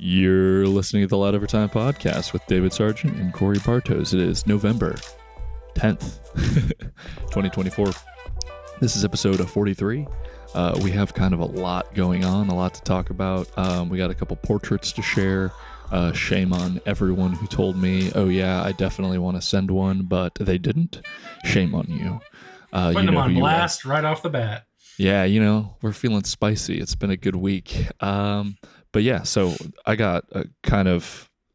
You're listening to the Loud Overtime podcast with David Sargent and Korey Bartos. It is November 10th, 2024. This is episode 43. We have kind of a lot going on, a lot to talk about. We got a couple portraits to share. Shame on everyone who told me, oh yeah, I definitely want to send one, but they didn't. Shame on you. Putting them on blast right off the bat. Yeah, we're feeling spicy. It's been a good week. But yeah, so I got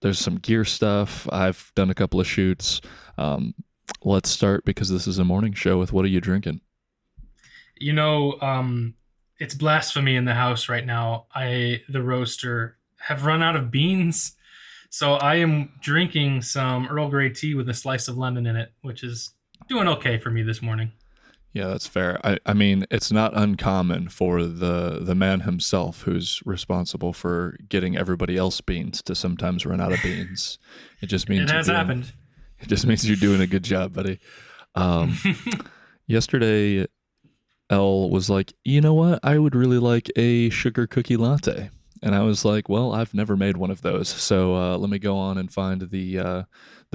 there's some gear stuff. I've done a couple of shoots. Let's start, because this is a morning show, with what are you drinking? It's blasphemy in the house right now. The roaster, have run out of beans. So I am drinking some Earl Grey tea with a slice of lemon in it, which is doing okay for me this morning. Yeah, that's fair. I mean, it's not uncommon for the man himself, who's responsible for getting everybody else beans, to sometimes run out of beans. It just means it has happened. It just means you're doing a good job, buddy. Yesterday, Elle was like, you know what? I would really like a sugar cookie latte. And I was like, well, I've never made one of those. So let me go on and find the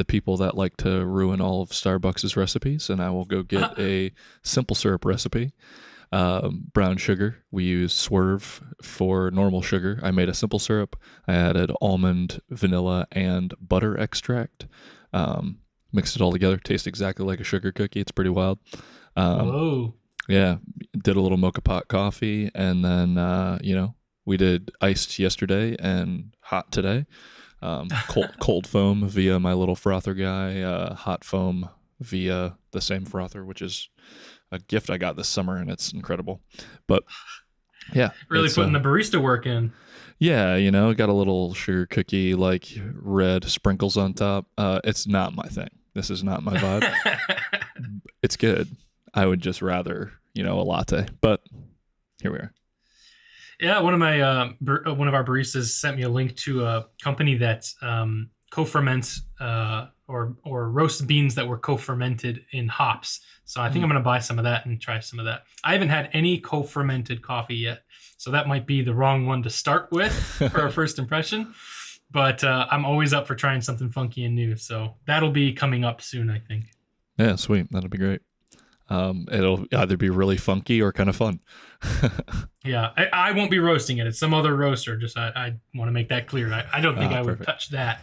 people that like to ruin all of Starbucks' recipes, and I will go get a simple syrup recipe. Brown sugar. We use Swerve for normal sugar. I made a simple syrup. I added almond, vanilla, and butter extract. Mixed it all together. Tastes exactly like a sugar cookie. It's pretty wild. Whoa. Yeah. Did a little mocha pot coffee, and then, we did iced yesterday and hot today. Cold foam via my little frother guy, hot foam via the same frother, which is a gift I got this summer, and it's incredible. But yeah, really putting the barista work in. Yeah, got a little sugar cookie, like red sprinkles on top. It's not my thing. This is not my vibe. It's good. I would just rather, a latte, but here we are. Yeah, one of our baristas sent me a link to a company that co-ferments or roast beans that were co-fermented in hops. So I think I'm going to buy some of that and try some of that. I haven't had any co-fermented coffee yet, so that might be the wrong one to start with for a first impression. But I'm always up for trying something funky and new, so that'll be coming up soon, I think. Yeah, sweet. That'll be great. It'll either be really funky or kind of fun. Yeah, I won't be roasting it. It's some other roaster. Just I want to make that clear. I don't think I would touch that.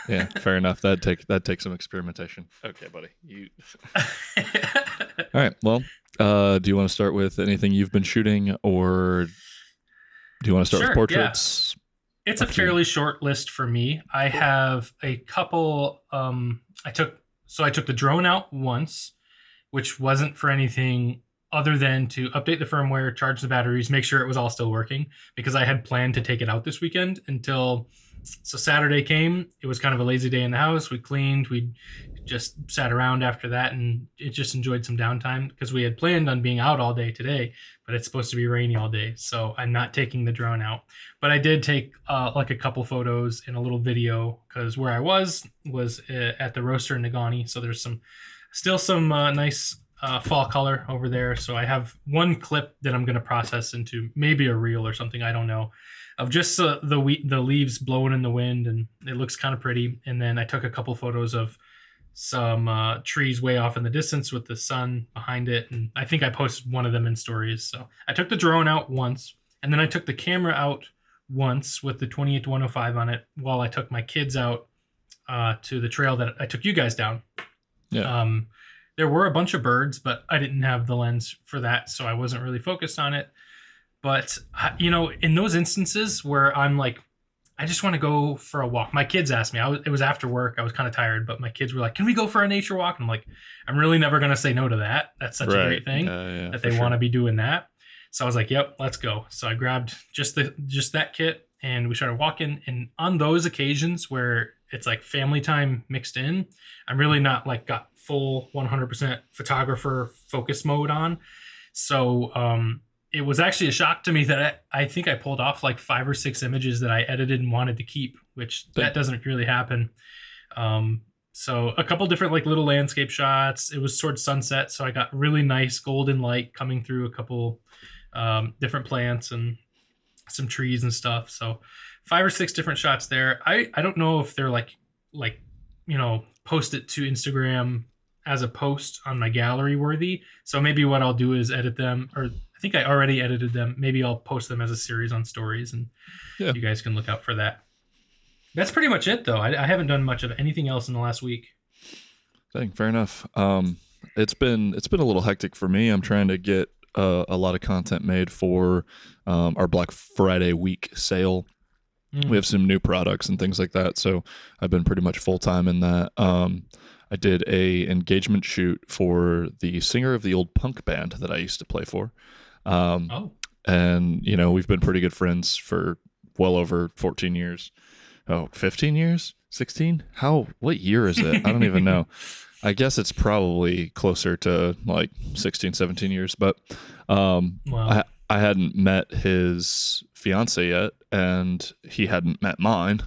Yeah, fair enough. That takes some experimentation. Okay, buddy. All right. Well, do you want to start with anything you've been shooting, or do you want to start with portraits? Yeah. It's a fairly short list for me. I have a couple. I took the drone out once, which wasn't for anything other than to update the firmware, charge the batteries, make sure it was all still working, because I had planned to take it out this weekend so Saturday came. It was kind of a lazy day in the house. We cleaned, we just sat around after that, and it just enjoyed some downtime, because we had planned on being out all day today, but it's supposed to be rainy all day. So I'm not taking the drone out, but I did take like a couple photos and a little video, because where I was at the roaster in Nagani. So there's still some nice fall color over there. So I have one clip that I'm going to process into maybe a reel or something, I don't know, of just the leaves blowing in the wind, and it looks kind of pretty. And then I took a couple photos of some trees way off in the distance with the sun behind it, and I think I posted one of them in stories. So I took the drone out once, and then I took the camera out once with the 28-105 on it while I took my kids out to the trail that I took you guys down. Yeah. There were a bunch of birds, but I didn't have the lens for that, so I wasn't really focused on it. But, in those instances where I'm like, I just want to go for a walk. My kids asked me. It was after work. I was kind of tired, but my kids were like, can we go for a nature walk? And I'm like, I'm really never going to say no to that. That's such a great thing that they want to be doing that. So I was like, yep, let's go. So I grabbed just that kit, and we started walking. And on those occasions where it's like family time mixed in, I'm really not like got full 100% photographer focus mode on. So it was actually a shock to me that I think I pulled off like 5 or 6 images that I edited and wanted to keep, which that doesn't really happen. So a couple different like little landscape shots. It was towards sunset, so I got really nice golden light coming through a couple different plants and some trees and stuff. So 5 or 6 different shots there. I don't know if they're like post it to Instagram as a post on my gallery worthy. So maybe what I'll do is edit them, or I think I already edited them. Maybe I'll post them as a series on stories, and Yeah, you guys can look out for that. That's pretty much it, though. I haven't done much of anything else in the last week. dang, fair enough. It's been a little hectic for me. I'm trying to get a lot of content made for our Black Friday week sale. We have some new products and things like that, so I've been pretty much full time in that. I did a engagement shoot for the singer of the old punk band that I used to play for. Oh, And we've been pretty good friends for well over 14 years. Oh, 15 years, 16. What year is it? I don't even know. I guess it's probably closer to like 16, 17 years, but wow. I hadn't met his fiance yet, and he hadn't met mine.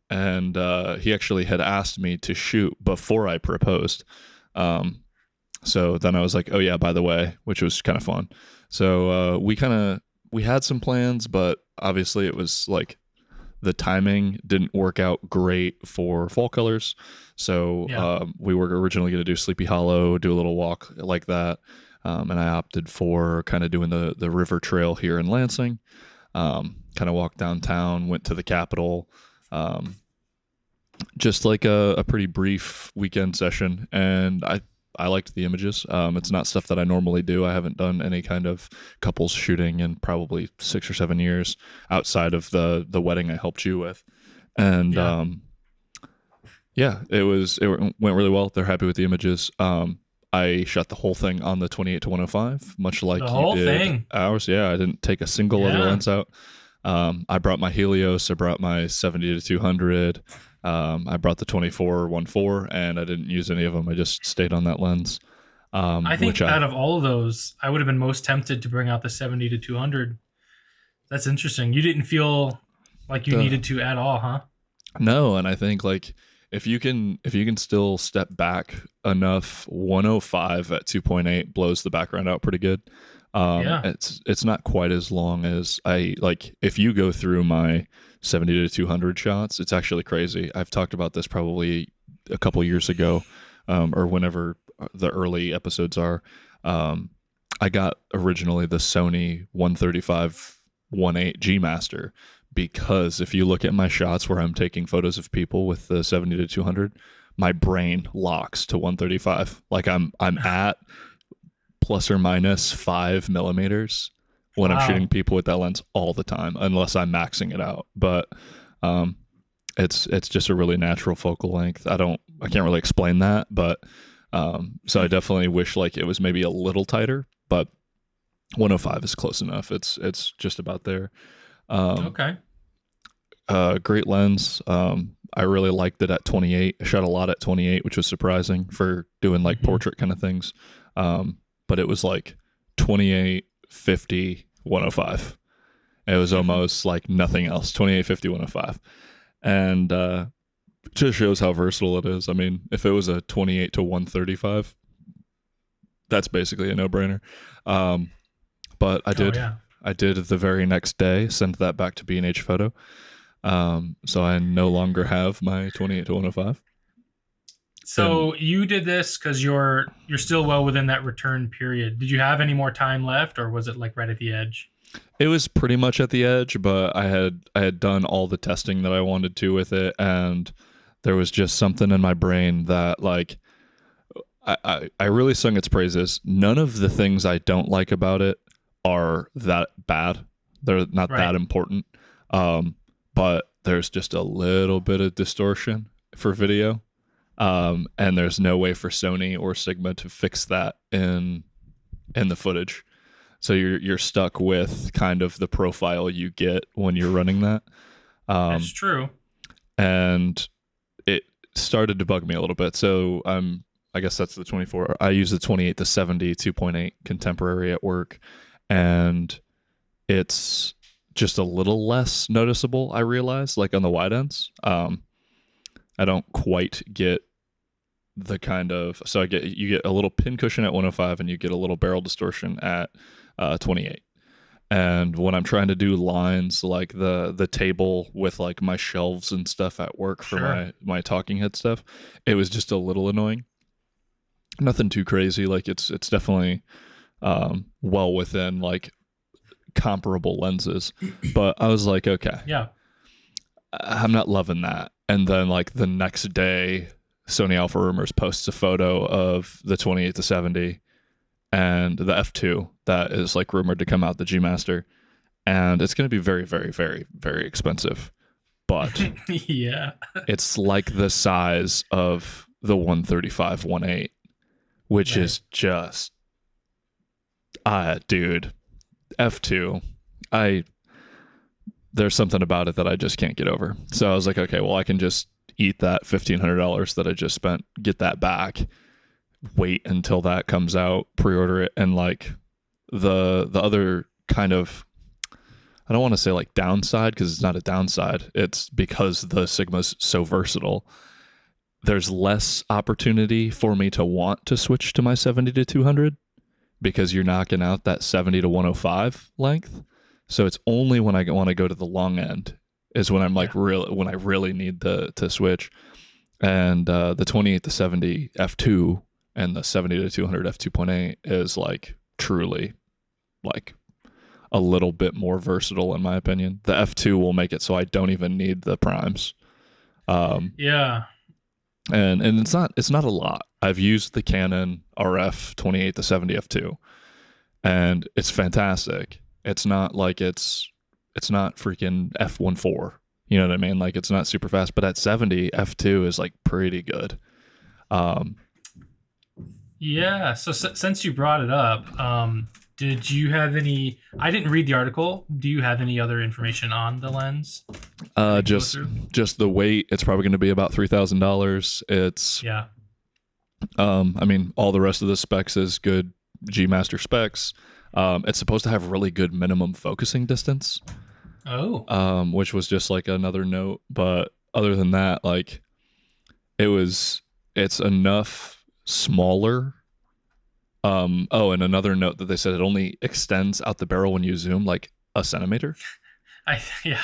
And he actually had asked me to shoot before I proposed. So then I was like, oh yeah, by the way, which was kind of fun. So we had some plans, but obviously it was like the timing didn't work out great for fall colors. So Yeah. we were originally going to do Sleepy Hollow, do a little walk like that. And I opted for kind of doing the river trail here in Lansing. Kind of walked downtown, went to the Capitol. Just like a pretty brief weekend session, and I liked the images. It's not stuff that I normally do. I haven't done any kind of couples shooting in probably 6 or 7 years outside of the wedding I helped you with. And Yeah. yeah, it went really well. They're happy with the images. I shot the whole thing on the 28 to 105, much The like you whole did thing. ours. Yeah, I didn't take a single other Yeah. lens out. I brought my Helios. I brought my 70 to 200. I brought the 24-1.4, and I didn't use any of them. I just stayed on that lens, I which think out of all of those, I would have been most tempted to bring out the 70 to 200. That's interesting. You didn't feel like you the needed to at all, huh? no, and I think like if you can still step back enough, 105 at 2.8 blows the background out pretty good. Yeah. It's not quite as long as I like. If you go through my 70 to 200 shots, it's actually crazy. I've talked about this probably a couple years ago, or whenever the early episodes are. I got originally the Sony 135 1.8 G Master, because if you look at my shots where I'm taking photos of people with the 70 to 200, my brain locks to 135. Like I'm at plus or minus 5 millimeters when I'm shooting Wow. people with that lens all the time, unless I'm maxing it out. But um, it's just a really natural focal length. I can't really explain that, but so I definitely wish like it was maybe a little tighter, but 105 is close enough. It's just about there. Um, Okay. Great lens. I really liked it at 28. I shot a lot at 28, which was surprising for doing like Hmm. portrait kind of things. But it was like 28, 50, 105. It was almost like nothing else. 28, 50, 105. And just shows how versatile it is. I mean, if it was a 28 to 135, that's basically a no-brainer. Um, but I Oh did yeah. I did the very next day send that back to B&H Photo. So I no longer have my 28 to 105. And So you did this because you're still well within that return period. Did you have any more time left, or was it like right at the edge? it was pretty much at the edge, but I had done all the testing that I wanted to with it, and there was just something in my brain that like I really sung its praises. None of the things I don't like about it are that bad. They're not that Right. important. But there's just a little bit of distortion for video. And there's no way for Sony or Sigma to fix that in the footage. So you're stuck with kind of the profile you get when you're running that. That's Um, true. and it started to bug me a little bit. So I guess that's the 24. I use the 28 to 70 2.8 contemporary at work, and it's just a little less noticeable. I realize, like on the wide ends, I don't quite get the kind of you get a little pin cushion at 105, and you get a little barrel distortion at 28. And when I'm trying to do lines, like the table with like my shelves and stuff at work for Sure. my talking head stuff, it was just a little annoying. Nothing too crazy. Like it's definitely well within like comparable lenses, but I was like, okay, Yeah. I'm not loving that. And then like the next day, Sony Alpha Rumors posts a photo of the 28 to 70 and the F2 that is like rumored to come out, the G Master, and it's going to be very, very, very, very expensive. But Yeah. it's like the size of the 135 1.8, which Right. is just, dude, F2. I There's something about it that I just can't get over. So I was like, okay, well, I can just eat that $1,500 that I just spent, get that back, wait until that comes out, pre-order it, and like the other kind of, I don't want to say like downside because it's not a downside. It's because the Sigma's so versatile. There's less opportunity for me to want to switch to my 70 to 200 because you're knocking out that 70 to 105 length. So it's only when I want to go to the long end is when I'm like when I really need to switch. And the 28 to 70 f2 and the 70 to 200 f2.8 is like truly like a little bit more versatile in my opinion. The f2 will make it so I don't even need the primes. Yeah. And it's not a lot. I've used the Canon RF 28 to 70 f2 and it's fantastic. It's not like it's not freaking f1.4. You know what I mean? Like it's not super fast, but at 70 f2 is like pretty good. Yeah. So since you brought it up, did you have any? I didn't read the article. Do you have any other information on the lens? Just the weight. It's probably going to be about $3,000. It's Yeah. I mean, all the rest of the specs is good G Master specs. It's supposed to have really good minimum focusing distance, which was just like another note. But other than that, like it's enough smaller. And another note that they said it only extends out the barrel when you zoom like a centimeter. Yeah,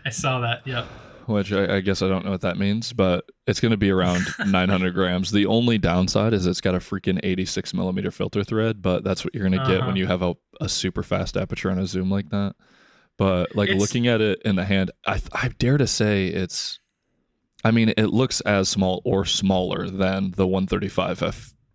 I saw that. Yep. Which I guess I don't know what that means, but it's going to be around 900 grams. The only downside is it's got a freaking 86 millimeter filter thread, but that's what you're going to get when you have a super fast aperture on a zoom like that. But like looking at it in the hand, I dare to say it looks as small or smaller than the 135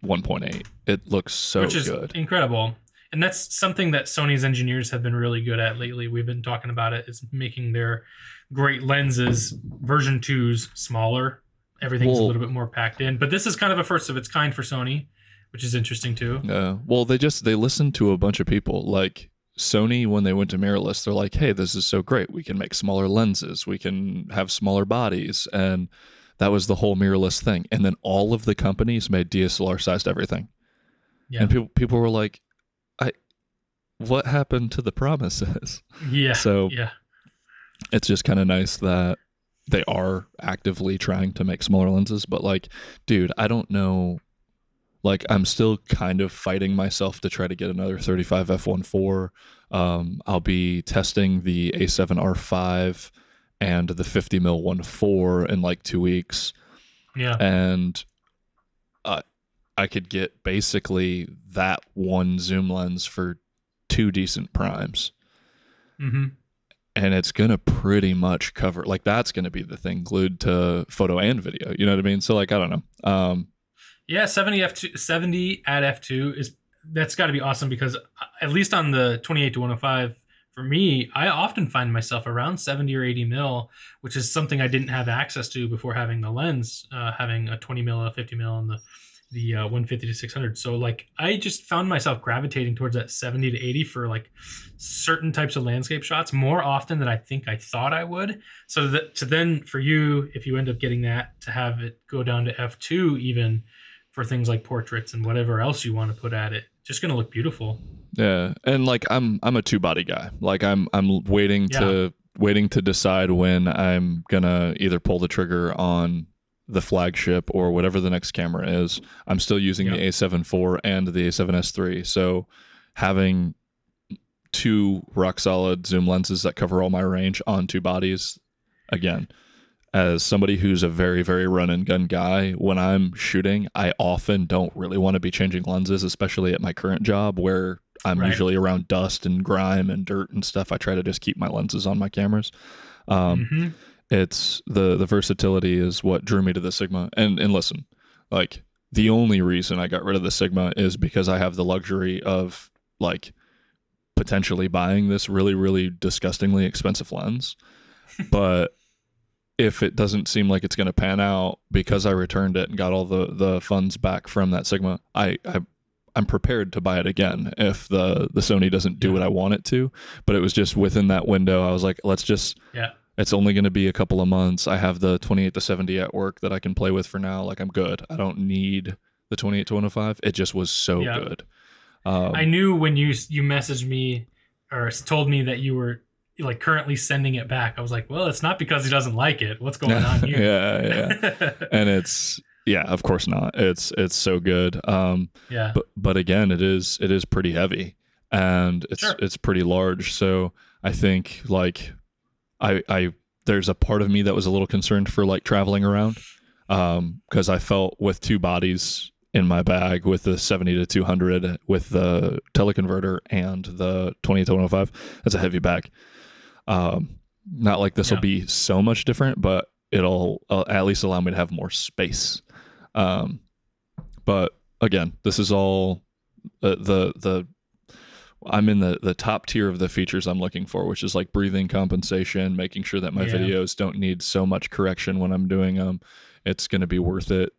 f1.8. It looks so Which is good. Incredible. And that's something that Sony's engineers have been really good at lately. We've been talking about it, is making their great lenses, version 2s, smaller. Everything's a little bit more packed in. But this is kind of a first of its kind for Sony, which is interesting too. Yeah. Well, they listened to a bunch of people. Like Sony, when they went to mirrorless, they're like, hey, this is so great. We can make smaller lenses. We can have smaller bodies. And that was the whole mirrorless thing. And then all of the companies made DSLR sized everything. Yeah. And people were like, what happened to the promises? Yeah. So yeah, it's just kind of nice that they are actively trying to make smaller lenses. But like, dude, I don't know. Like, I'm still kind of fighting myself to try to get another 35 f1.4. I'll be testing the A7R5 and the 50 mil 1.4 in like 2 weeks. Yeah. And I could get basically that one zoom lens for 2 decent primes. Mm-hmm. And it's going to pretty much cover, like that's going to be the thing glued to photo and video. You know what I mean? So like, I don't know. Yeah, 70 at f2 that's got to be awesome, because at least on the 28 to 105, for me, I often find myself around 70 or 80 mil, which is something I didn't have access to before having the lens, having a 20 mil, a 50 mil, and the 150 to 600. So like I just found myself gravitating towards that 70 to 80 for like certain types of landscape shots more often than I think I thought I would. So then for you, if you end up getting that, to have it go down to f2 even for things like portraits and whatever else you want to put at it, just going to look beautiful. Yeah. And like I'm a 2-body guy. Like I'm waiting to decide when I'm gonna either pull the trigger on the flagship or whatever the next camera is. I'm still using the A7 IV and the A7S III. So having two rock solid zoom lenses that cover all my range on two bodies. Again, as somebody who's a very, very run and gun guy, when I'm shooting, I often don't really want to be changing lenses, especially at my current job where I'm Right. usually around dust and grime and dirt and stuff. I try to just keep my lenses on my cameras. Um, Mm-hmm. it's the versatility is what drew me to the Sigma. And listen, like the only reason I got rid of the Sigma is because I have the luxury of like potentially buying this really, really disgustingly expensive lens. But if it doesn't seem like it's going to pan out because I returned it and got all the funds back from that Sigma, I'm prepared to buy it again if the Sony doesn't do what I want it to. But it was just within that window. I was like, let's just. Yeah. It's only going to be a couple of months. I have the 28 to 70 at work that I can play with for now. Like I'm good. I don't need the 28 to 105. It just was so Yeah. good. I knew when you messaged me or told me that you were like currently sending it back. I was like, well, it's not because he doesn't like it. What's going on here? yeah. And it's of course not. It's so good. Yeah. But again, it is pretty heavy and it's pretty large. So I think like I there's a part of me that was a little concerned for like traveling around because I felt with two bodies in my bag with the 70 to 200 with the teleconverter and the 20 to 105, that's a heavy bag. Not like this will be so much different, but it'll at least allow me to have more space. But again, this is all the I'm in the top tier of the features I'm looking for, which is like breathing compensation, making sure that my videos don't need so much correction when I'm doing them. It's going to be worth it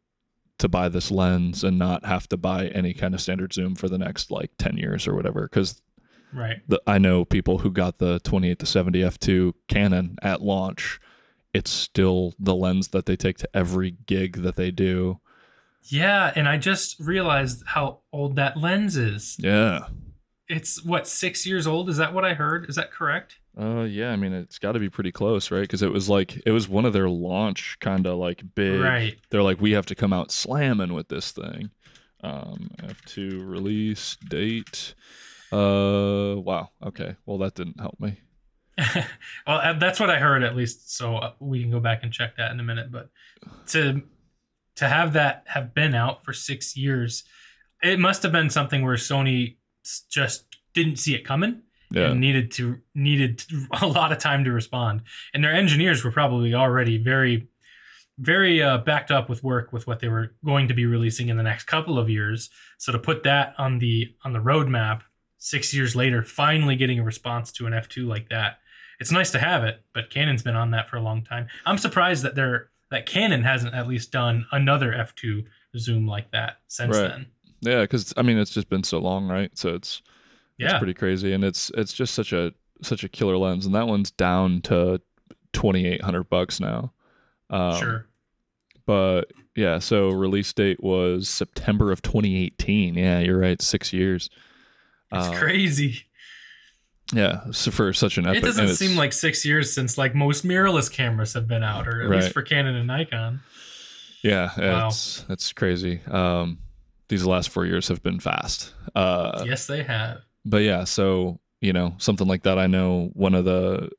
to buy this lens and not have to buy any kind of standard zoom for the next like 10 years or whatever. Because I know people who got the 28 to 70 f2 Canon at launch. It's still the lens that they take to every gig that they do. Yeah, and I just realized how old that lens is. Yeah. It's what, 6 years old? Is that what I heard? Is that correct? Yeah. I mean, it's got to be pretty close, right? Because it was one of their launch kind of like big. Right. They're like, we have to come out slamming with this thing. F2 release date. Wow. Okay. Well, that didn't help me. Well, that's what I heard at least. So we can go back and check that in a minute. But to have that have been out for 6 years, it must have been something where Sony just didn't see it coming and needed a lot of time to respond. And their engineers were probably already very, very backed up with work with what they were going to be releasing in the next couple of years. So to put that on the roadmap 6 years later, finally getting a response to an F2 like that, it's nice to have it. But Canon's been on that for a long time. I'm surprised that Canon hasn't at least done another F2 zoom like that since then. Yeah, because I mean it's just been so long, right? So it's pretty crazy, and it's just such a killer lens, and that one's down to $2,800 now. Sure. But yeah, so release date was September of 2018. Yeah, you're right, 6 years. It's crazy. Yeah, so for such an epic, it doesn't seem like 6 years since like most mirrorless cameras have been out, or at least for Canon and Nikon. Yeah, wow. it's crazy. These last 4 years have been fast. Yes, they have. But yeah, so something like that. I know one of the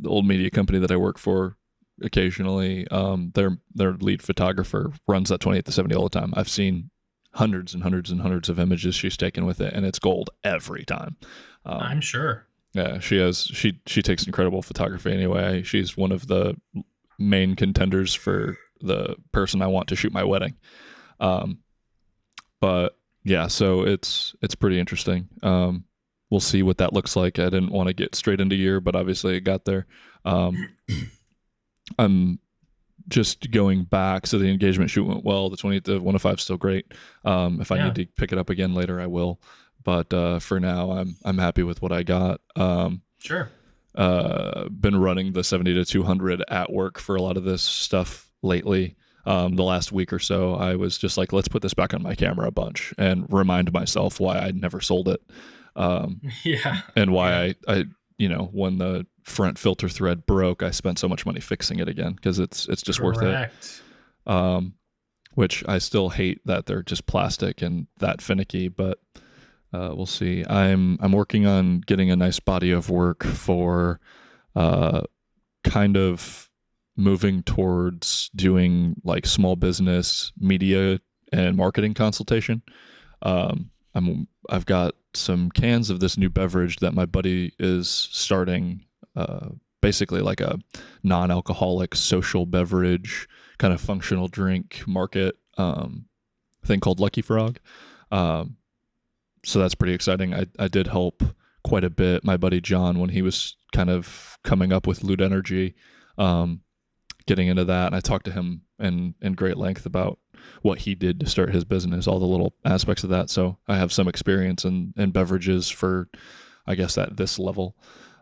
old media company that I work for occasionally, their lead photographer runs that 28 to 70 all the time. I've seen hundreds and hundreds and hundreds of images she's taken with it, and it's gold every time. I'm sure. Yeah, she takes incredible photography anyway. She's one of the main contenders for the person I want to shoot my wedding. But yeah, so it's pretty interesting. We'll see what that looks like. I didn't want to get straight into year, but obviously it got there. I'm just going back. So the engagement shoot went well. The 28 to 105 is still great. If I need to pick it up again later, I will. But for now, I'm happy with what I got. Sure. Been running the 70 to 200 at work for a lot of this stuff lately. The last week or so, I was just like, let's put this back on my camera a bunch and remind myself why I never sold it. And why I when the front filter thread broke, I spent so much money fixing it again because it's just worth it. Which I still hate that they're just plastic and that finicky, but We'll see. I'm working on getting a nice body of work for uh, kind of moving towards doing like small business media and marketing consultation. I've got some cans of this new beverage that my buddy is starting. Basically, like a non-alcoholic social beverage kind of functional drink market thing called Lucky Frog. Um, so that's pretty exciting. I did help quite a bit my buddy John when he was kind of coming up with Loot Energy, um, getting into that. And I talked to him in great length about what he did to start his business, all the little aspects of that. So I have some experience in beverages for, I guess, at this level.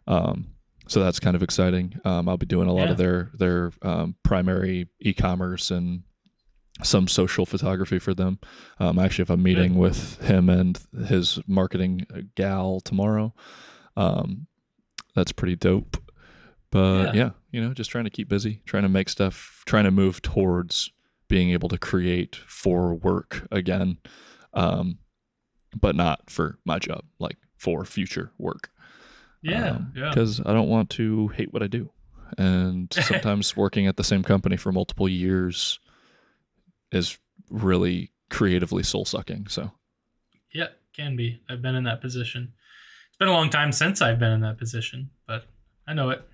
So that's kind of exciting. I'll be doing a lot Yeah. of their primary e-commerce and some social photography for them. I actually have a meeting Good. with him and his marketing gal tomorrow. That's pretty dope. But Yeah. yeah, just trying to keep busy, trying to make stuff, trying to move towards being able to create for work again, but not for my job, like for future work. Yeah. Yeah. Because I don't want to hate what I do. And sometimes working at the same company for multiple years is really creatively soul sucking. So Yeah, can be. I've been in that position. It's been a long time since I've been in that position, but I know it.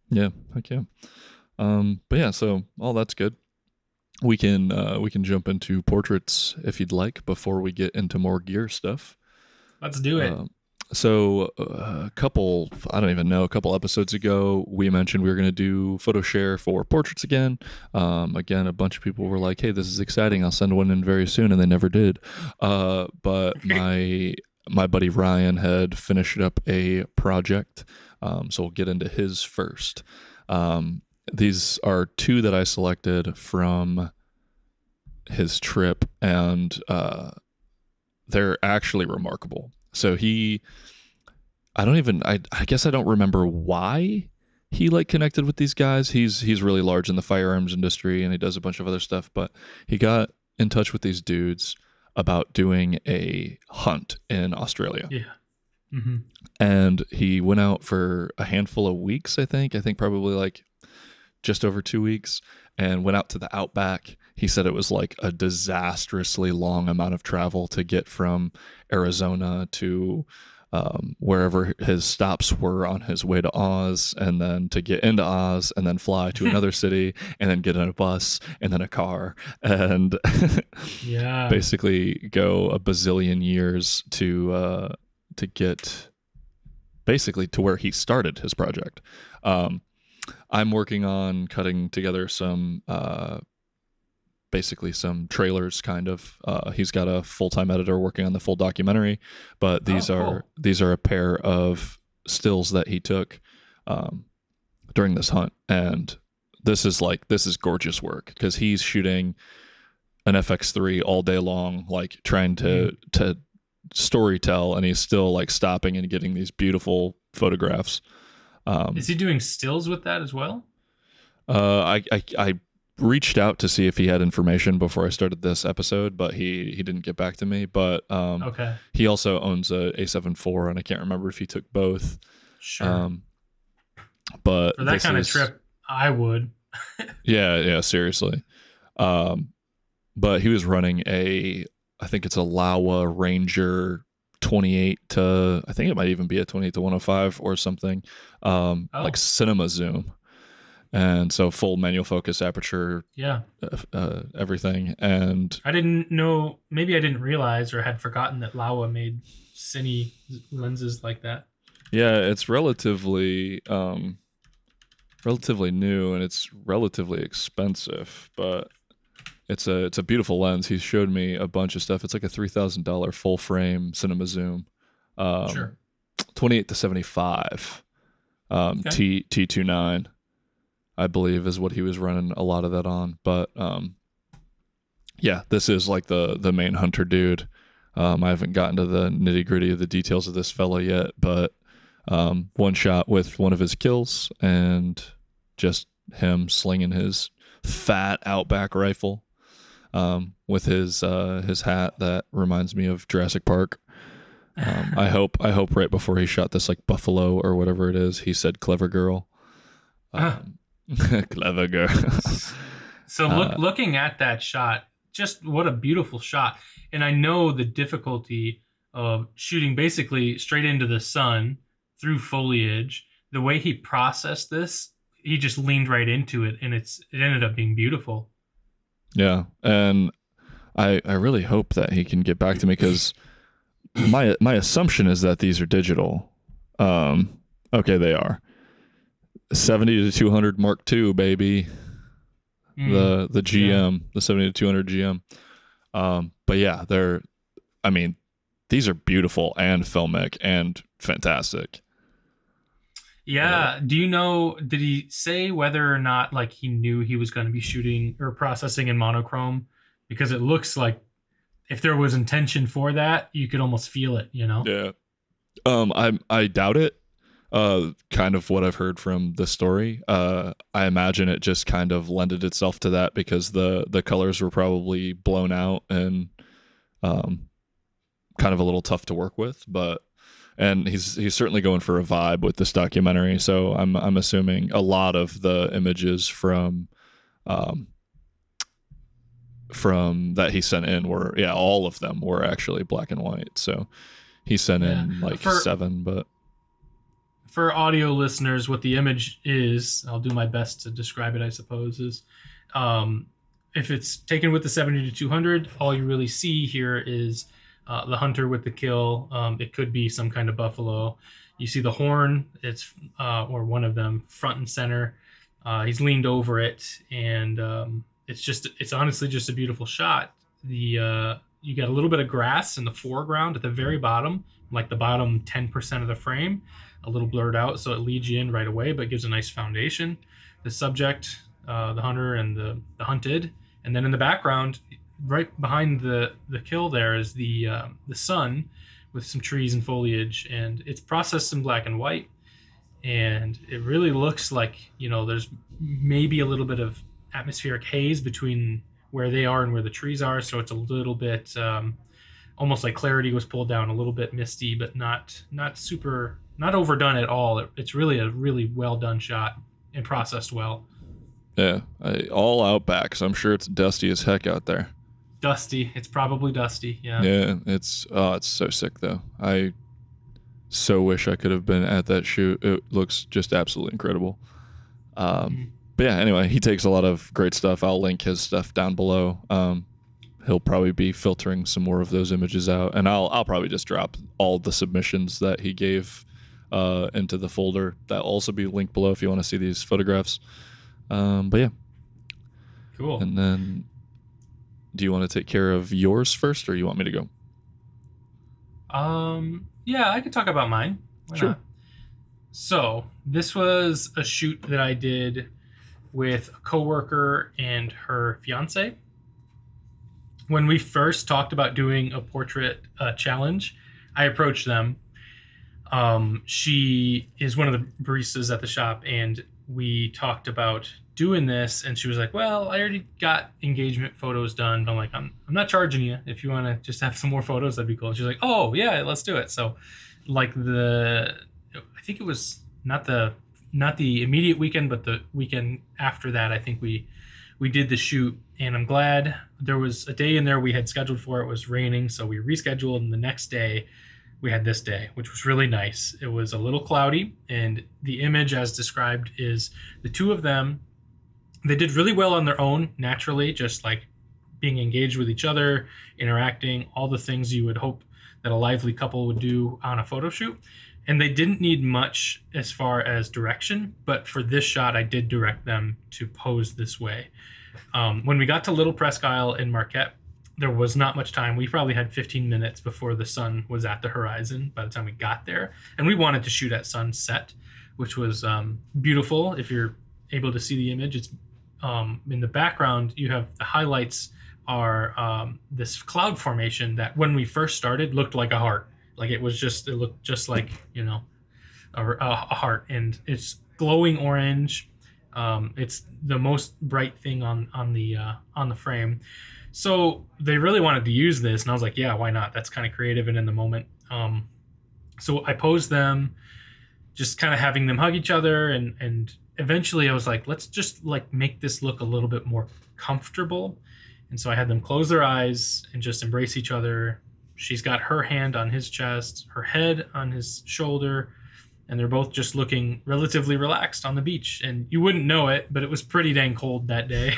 yeah, heck yeah. But yeah, so all that's good. We can jump into portraits if you'd like before we get into more gear stuff. Let's do it. I don't even know, a couple episodes ago, we mentioned we were going to do photo share for portraits again. Again, a bunch of people were like, hey, this is exciting. I'll send one in very soon. And they never did. But my buddy Ryan had finished up a project. So we'll get into his first. These are two that I selected from his trip, and they're actually remarkable. So I guess I don't remember why he like connected with these guys. He's really large in the firearms industry and he does a bunch of other stuff, but he got in touch with these dudes about doing a hunt in Australia. Yeah. Mm-hmm. And he went out for a handful of weeks, I think probably like just over 2 weeks, and went out to the outback. He said it was like a disastrously long amount of travel to get from Arizona to wherever his stops were on his way to Oz, and then to get into Oz and then fly to another city and then get on a bus and then a car and Yeah. basically go a bazillion years to get basically to where he started his project. I'm working on cutting together some basically some trailers kind of. He's got a full-time editor working on the full documentary, but these cool. are a pair of stills that he took during this hunt, and this is gorgeous work because he's shooting an FX3 all day long, like trying to story tell, and he's still like stopping and getting these beautiful photographs. Is he doing stills with that as well? I reached out to see if he had information before I started this episode, but he didn't get back to me. But Okay. he also owns a A7 IV, and I can't remember if he took both. Sure. But For that kind of trip, I would. yeah, seriously. But he was running I think it's a Laowa Ranger 28 to, I think it might even be a 28 to 105 or something, like cinema zoom. And so full manual focus aperture, Yeah. everything. And I didn't know, maybe I didn't realize or had forgotten that Laowa made cine lenses like that. yeah, it's relatively new, and it's relatively expensive, but it's a beautiful lens. He's showed me a bunch of stuff. It's like a $3,000 full frame cinema zoom, Sure. 28 to 75, Okay. T29, I believe is what he was running a lot of that on. But yeah, this is like the main hunter dude. I haven't gotten to the nitty gritty of the details of this fella yet, but one shot with one of his kills and just him slinging his fat Outback rifle with his hat that reminds me of Jurassic Park. I hope right before he shot this like buffalo or whatever it is, he said "clever girl." Um, clever girl. So uh, looking at that shot, just what a beautiful shot. And I know the difficulty of shooting basically straight into the sun through foliage. The way he processed this, he just leaned right into it, and it ended up being beautiful. yeah, and I really hope that he can get back to me because my assumption is that these are digital. Um, okay, they are 70 to 200 Mark II, baby. Mm, The yeah. GM, the 70 to 200 GM. But yeah, they're. I mean, these are beautiful and filmic and fantastic. Uh, Yeah. Do you know, did he say whether or not like he knew he was going to be shooting or processing in monochrome? Because it looks like if there was intention for that, you could almost feel it, you know? yeah. I doubt it. Kind of what I've heard from the story. I imagine it just kind of lended itself to that because the colors were probably blown out and um kind of a little tough to work with, but and he's certainly going for a vibe with this documentary. So I'm assuming a lot of the images um from that he sent in were all of them were actually black and white. So he sent Yeah. in like For seven, but for audio listeners, what the image is, I'll do my best to describe it, I suppose, is um, if it's taken with the 70 to 200, all you really see here is the hunter with the kill. It could be some kind of buffalo. You see the horn, or one of them, front and center. He's leaned over it, and it's honestly just a beautiful shot. You got a little bit of grass in the foreground at the very bottom, like the bottom 10% of the frame, a little blurred out, so it leads you in right away, but gives a nice foundation. The subject, the hunter, and the hunted, and then in the background, right behind the kill, there is the sun with some trees and foliage, and it's processed in black and white, and it really looks like there's maybe a little bit of atmospheric haze between where they are and where the trees are, so it's a little bit almost like clarity was pulled down, a little bit misty, but not super, not overdone at all. It's really a really well done shot and processed well. yeah, all outback. So I'm sure it's dusty as heck out there. Dusty. It's probably dusty. Yeah. Yeah, it's so sick though. I so wish I could have been at that shoot. It looks just absolutely incredible. Um, Mm. but yeah, anyway, he takes a lot of great stuff. I'll link his stuff down below. He'll probably be filtering some more of those images out, and I'll probably just drop all the submissions that he gave into the folder. That'll also be linked below if you want to see these photographs. But yeah, Cool. and then do you want to take care of yours first, or you want me to go? Yeah, I could talk about mine. Why Sure. not? So this was a shoot that I did with a coworker and her fiance. When we first talked about doing a portrait challenge, I approached them. She is one of the baristas at the shop, and we talked about doing this. And she was like, "Well, I already got engagement photos done." But I'm like, "I'm not charging you. If you want to just have some more photos, that'd be cool." And she's like, "Oh yeah, let's do it." So, like I think it was not the immediate weekend, but the weekend after that, I think we did the shoot, and I'm glad there was a day in there we had scheduled for. It was raining, so we rescheduled, and the next day we had this day, which was really nice. It was a little cloudy, and the image, as described, is the two of them. They did really well on their own, naturally, just like being engaged with each other, interacting, all the things you would hope that a lively couple would do on a photo shoot. And they didn't need much as far as direction, but for this shot, I did direct them to pose this way. When we got to Little Presque Isle in Marquette, there was not much time. We probably had 15 minutes before the sun was at the horizon by the time we got there. And we wanted to shoot at sunset, which was beautiful. If you're able to see the image, it's in the background, you have the highlights are this cloud formation that when we first started looked like a heart. Like it looked just like, a heart. And it's glowing orange. It's the most bright thing on the frame. So they really wanted to use this, and I was like, yeah, why not? That's kind of creative and in the moment. So I posed them, just kind of having them hug each other, and eventually I was like, let's just like make this look a little bit more comfortable. And so I had them close their eyes and just embrace each other. She's got her hand on his chest, her head on his shoulder, and they're both just looking relatively relaxed on the beach. And you wouldn't know it, but it was pretty dang cold that day.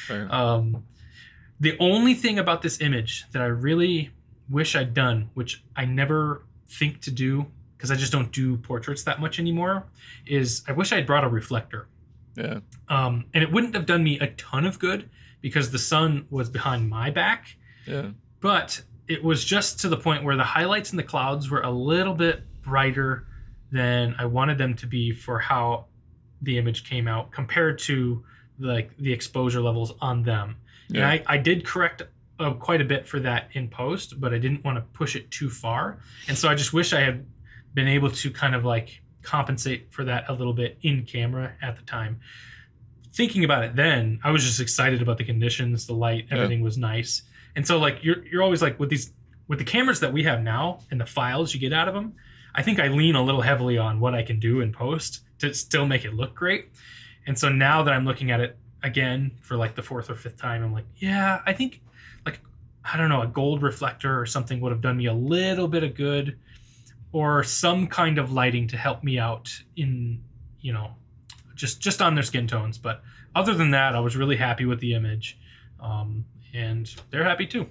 The only thing about this image that I really wish I'd done, which I never think to do because I just don't do portraits that much anymore, is I wish I had brought a reflector. Yeah. And it wouldn't have done me a ton of good because the sun was behind my back. Yeah. But it was just to the point where the highlights in the clouds were a little bit brighter than I wanted them to be for how the image came out compared to like the exposure levels on them. Yeah. And I did correct quite a bit for that in post, but I didn't want to push it too far. And so I just wish I had been able to kind of like compensate for that a little bit in camera at the time. Thinking about it then, I was just excited about the conditions, the light, everything was nice. And so like you're always like with the cameras that we have now and the files you get out of them, I think I lean a little heavily on what I can do in post to still make it look great. And so now that I'm looking at it again for like the fourth or fifth time, I'm like, yeah, I think like, I don't know, a gold reflector or something would have done me a little bit of good, or some kind of lighting to help me out in, you know, just on their skin tones. But other than that, I was really happy with the image. And they're happy too.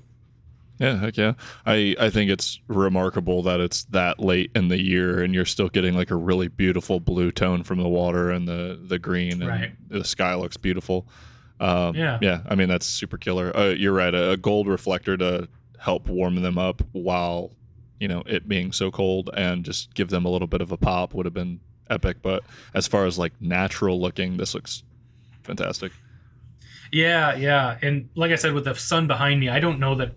Yeah, heck yeah. I think it's remarkable that it's that late in the year and you're still getting like a really beautiful blue tone from the water and the green, and right. The sky looks beautiful. Yeah. I mean, that's super killer. You're right. A gold reflector to help warm them up while, you know, it being so cold and just give them a little bit of a pop would have been epic. But as far as like natural looking, this looks fantastic. Yeah. And like I said, with the sun behind me, I don't know that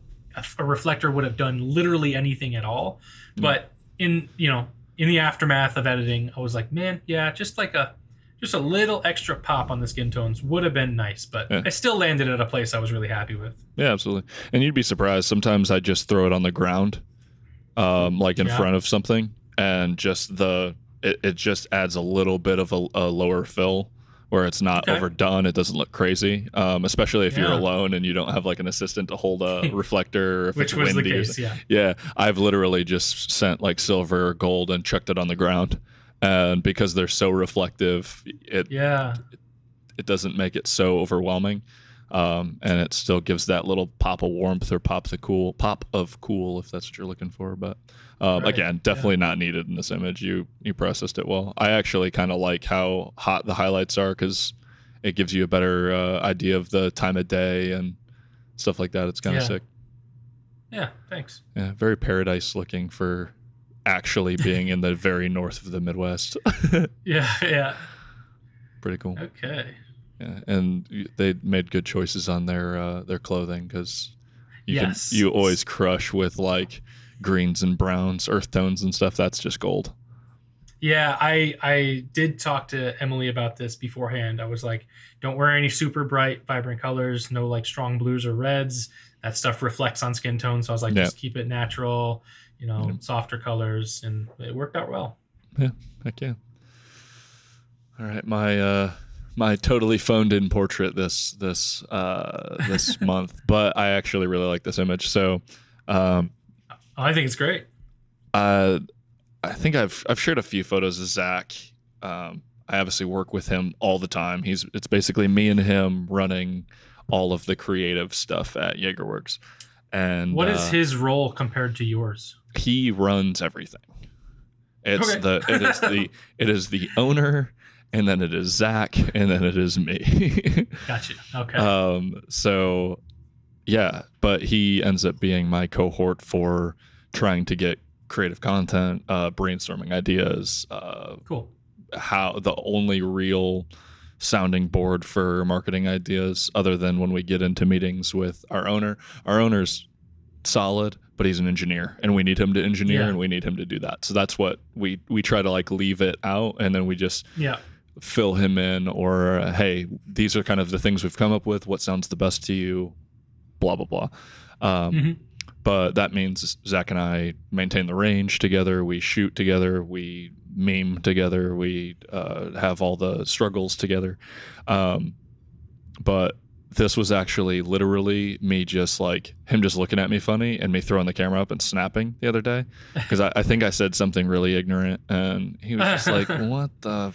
a reflector would have done literally anything at all. But in the aftermath of editing, I was like, man, yeah, just a little extra pop on the skin tones would have been nice. But I still landed at a place I was really happy with. Yeah, absolutely. And you'd be surprised. Sometimes I just throw it on the ground, like in front of something, and just it just adds a little bit of a lower fill where it's not overdone. It doesn't look crazy, especially if you're alone and you don't have like an assistant to hold a reflector. Or if Which it's was windy. The case, yeah. Yeah, I've literally just sent like silver or gold and chucked it on the ground. And because they're so reflective, it doesn't make it so overwhelming. And it still gives that little pop of warmth or pop of cool, if that's what you're looking for. But again, definitely not needed in this image. You processed it well. I actually kind of like how hot the highlights are because it gives you a better idea of the time of day and stuff like that. It's kind of sick. Yeah, thanks. Yeah, very paradise looking for actually being in the very north of the Midwest. Yeah. Pretty cool. Okay. Yeah, and they made good choices on their clothing because you always crush with like greens and browns, earth tones and stuff. That's just gold. Yeah, I did talk to Emily about this beforehand. I was like, don't wear any super bright, vibrant colors. No like strong blues or reds. That stuff reflects on skin tone. So I was like, just keep it natural. Softer colors, and it worked out well. Yeah, heck yeah. All right, my totally phoned in portrait this month, but I actually really like this image. So, I think it's great. I think I've shared a few photos of Zach. I obviously work with him all the time. It's basically me and him running all of the creative stuff at Jaegerworks. And what is his role compared to yours? He runs everything. It is the owner, and then it is Zach, and then it is me. Gotcha. Okay. So yeah, but he ends up being my cohort for trying to get creative content, brainstorming ideas. Cool. How the only real sounding board for marketing ideas, other than when we get into meetings with our owner. Our owner's solid, but he's an engineer, and we need him to engineer, and we need him to do that. So that's what we try to like leave it out, and then we just fill him in, or hey, these are kind of the things we've come up with. What sounds the best to you? blah blah blah. Mhm. But that means Zach and I maintain the range together. We shoot together. We meme together. We have all the struggles together. But this was actually literally me just like him just looking at me funny and me throwing the camera up and snapping the other day because I think I said something really ignorant and he was just like, what the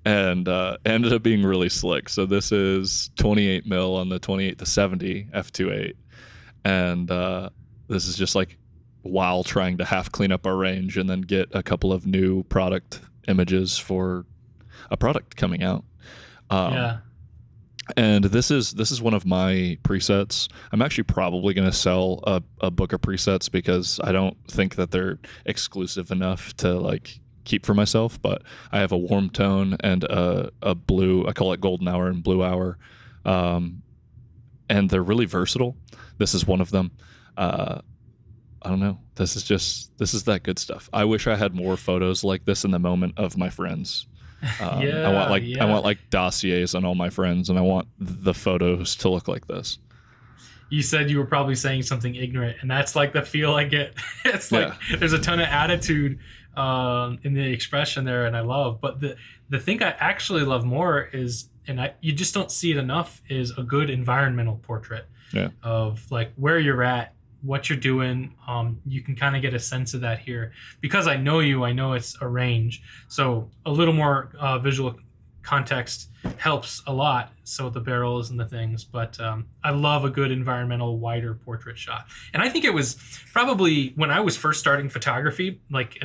and ended up being really slick. So this is 28 mil on the 28 to 70 f2.8 and this is just like while trying to half clean up our range and then get a couple of new product images for a product coming out. Yeah. And this is one of my presets. I'm actually probably going to sell a book of presets because I don't think that they're exclusive enough to like keep for myself. But I have a warm tone and a blue. I call it golden hour and blue hour, and they're really versatile. This is one of them. I don't know. This is that good stuff. I wish I had more photos like this in the moment of my friends. I want like dossiers on all my friends, and I want the photos to look like this. You said you were probably saying something ignorant, and that's like the feel I get. It's like there's a ton of attitude in the expression there, and I love. But the thing I actually love more is, and you just don't see it enough, is a good environmental portrait of like where you're at, what you're doing. You can kind of get a sense of that here because I know you. I know it's a range, so a little more visual context helps a lot. So the barrels and the things, but I love a good environmental wider portrait shot. And I think it was probably when I was first starting photography, like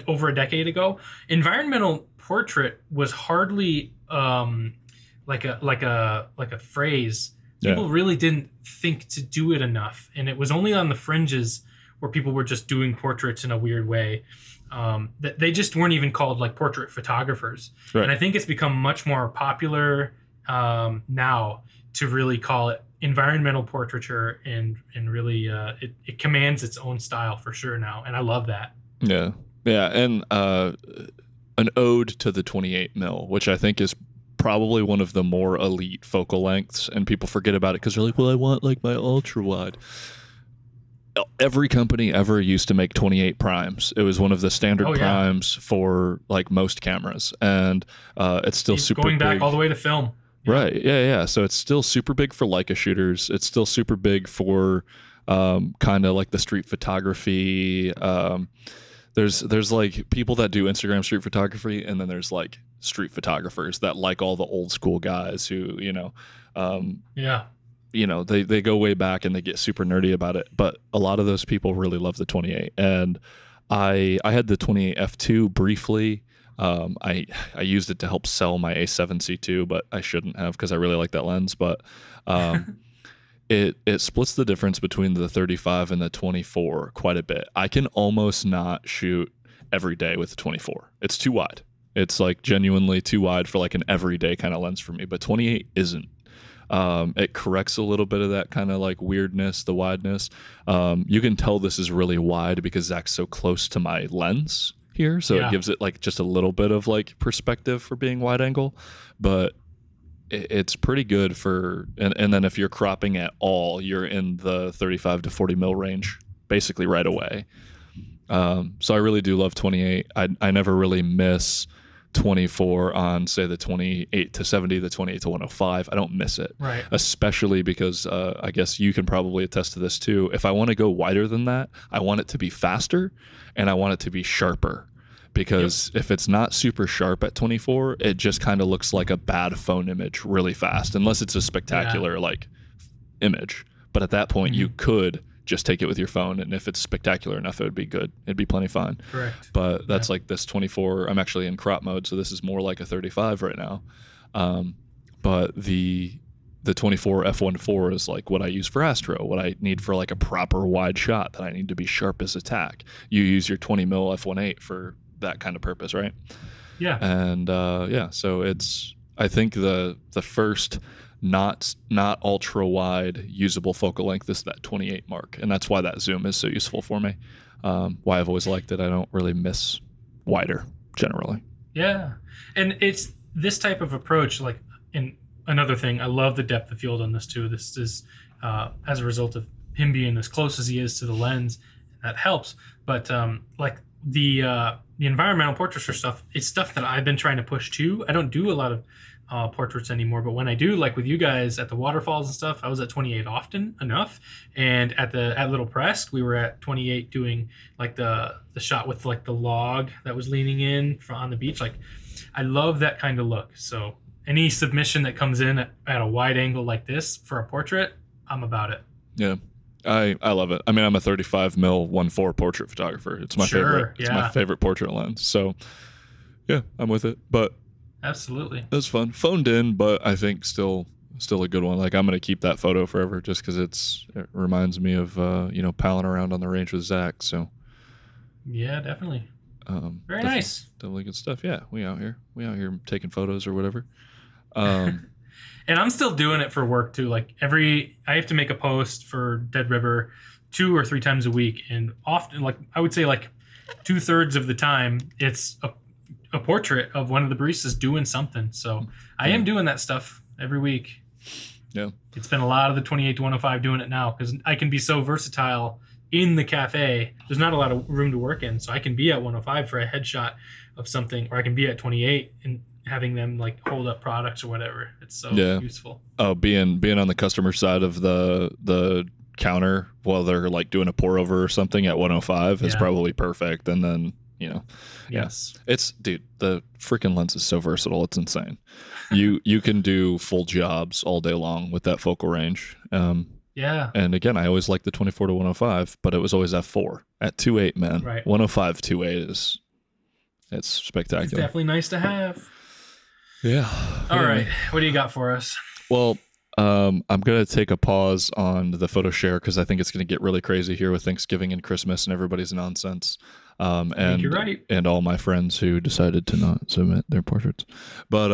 over a decade ago, environmental portrait was hardly like a phrase. People really didn't think to do it enough, and it was only on the fringes where people were just doing portraits in a weird way. That they just weren't even called like portrait photographers. Right. And I think it's become much more popular now to really call it environmental portraiture, and really it commands its own style for sure now, and I love that. Yeah, and an ode to the 28 mil, which I think is probably one of the more elite focal lengths, and people forget about it because they're like, well, I want like my ultra wide. Every company ever used to make 28 primes. It was one of the standard primes for like most cameras, and it's still super going back big. All the way to film. Right. Yeah. So it's still super big for Leica shooters. It's still super big for kind of like the street photography. There's like people that do Instagram street photography, and then there's like street photographers that like all the old school guys who, they go way back and they get super nerdy about it. But a lot of those people really love the 28. And I had the 28 f2 briefly. I used it to help sell my A7C2, but I shouldn't have because I really like that lens. But it splits the difference between the 35 and the 24 quite a bit. I can almost not shoot every day with the 24. It's too wide. It's like genuinely too wide for like an everyday kind of lens for me. But 28 isn't. It corrects a little bit of that kind of like weirdness, the wideness. You can tell this is really wide because Zach's so close to my lens here, so it gives it like just a little bit of like perspective for being wide angle, but it's pretty good for, and then if you're cropping at all, you're in the 35 to 40 mil range basically right away. So I really do love 28. I never really miss 24 on say the 28 to 70, the 28 to 105. I don't miss it, right? Especially because I guess you can probably attest to this too. If I want to go wider than that, I want it to be faster and I want it to be sharper, because if it's not super sharp at 24, it just kind of looks like a bad phone image really fast, unless it's a spectacular like image. But at that point, you could just take it with your phone, and if it's spectacular enough, it would be good. It'd be plenty fine. Correct. But that's like this 24. I'm actually in crop mode, so this is more like a 35 right now. But the 24 f1.4 is like what I use for Astro, what I need for like a proper wide shot that I need to be sharp as a tack. You use your 20 mil f1.8 for that kind of purpose, right? Yeah. And so it's, I think the first not ultra wide usable focal length is that 28 mark, and that's why that zoom is so useful for me. Why I've always liked it. I don't really miss wider generally. Yeah, and it's this type of approach, like in another thing. I love the depth of field on this too. This is as a result of him being as close as he is to the lens. That helps. But like the environmental portraits or stuff, it's stuff that I've been trying to push too. I don't do a lot of portraits anymore, but when I do, like with you guys at the waterfalls and stuff, I was at 28 often enough, and at Little Press we were at 28 doing like the shot with like the log that was leaning in on the beach. Like I love that kind of look. So any submission that comes in at a wide angle like this for a portrait, I'm about it. Yeah. I love it. I mean, I'm a 35 mil 1.4 portrait photographer. It's my favorite. It's my favorite portrait lens. So yeah, I'm with it. But absolutely, it was fun. Phoned in, but I think still a good one. Like I'm gonna keep that photo forever just because it reminds me of palling around on the range with Zach. So yeah, definitely. Very nice. Definitely good stuff. Yeah, we out here taking photos or whatever. And I'm still doing it for work too. Like I have to make a post for Dead River 2 or 3 times a week, and often, like I would say, like 2/3 of the time, it's a portrait of one of the baristas doing something. So I am doing that stuff every week. Yeah, it's been a lot of the 28 to 105 doing it now because I can be so versatile in the cafe. There's not a lot of room to work in, so I can be at 105 for a headshot of something, or I can be at 28 and having them like hold up products or whatever. It's so useful. Oh, being on the customer side of the counter while they're like doing a pour over or something at 105 is probably perfect. And then yes, it's the freaking lens is so versatile. It's insane. You can do full jobs all day long with that focal range. And again, I always like the 24 to 105, but it was always f4 at 2.8, man. Right. 105 2.8 it's spectacular. It's definitely nice to have. Yeah. All right. What do you got for us? Well, I'm going to take a pause on the photo share because I think it's going to get really crazy here with Thanksgiving and Christmas and everybody's nonsense. And you're right. And all my friends who decided to not submit their portraits. But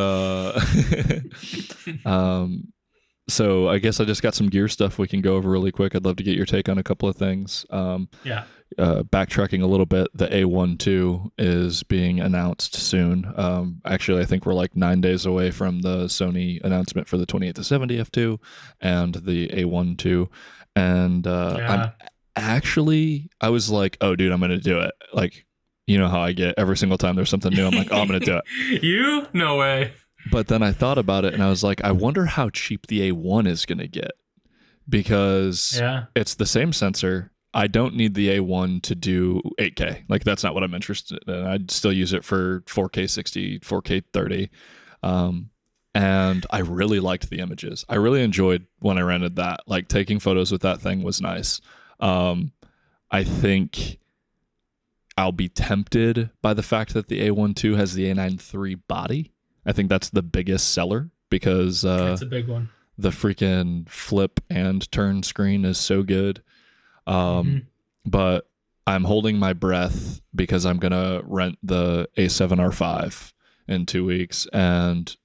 so I guess I just got some gear stuff we can go over really quick. I'd love to get your take on a couple of things. Backtracking a little bit, the A1 is being announced soon. Actually, I think we're like 9 days away from the Sony announcement for the 28 to 70 f2 and the A1 And I was like, oh, dude, I'm going to do it. Like, you know how I get every single time there's something new. I'm like, oh, I'm going to do it. You? No way. But then I thought about it and I was like, I wonder how cheap the A1 is going to get because it's the same sensor. I don't need the A1 to do 8K. Like, that's not what I'm interested in. I'd still use it for 4K 60, 4K 30. And I really liked the images. I really enjoyed when I rented that. Like, taking photos with that thing was nice. I think I'll be tempted by the fact that the A1 has the A9 III body. I think that's the biggest seller because that's a big one. The freaking flip and turn screen is so good. But I'm holding my breath because I'm going to rent the A7R5 in 2 weeks. And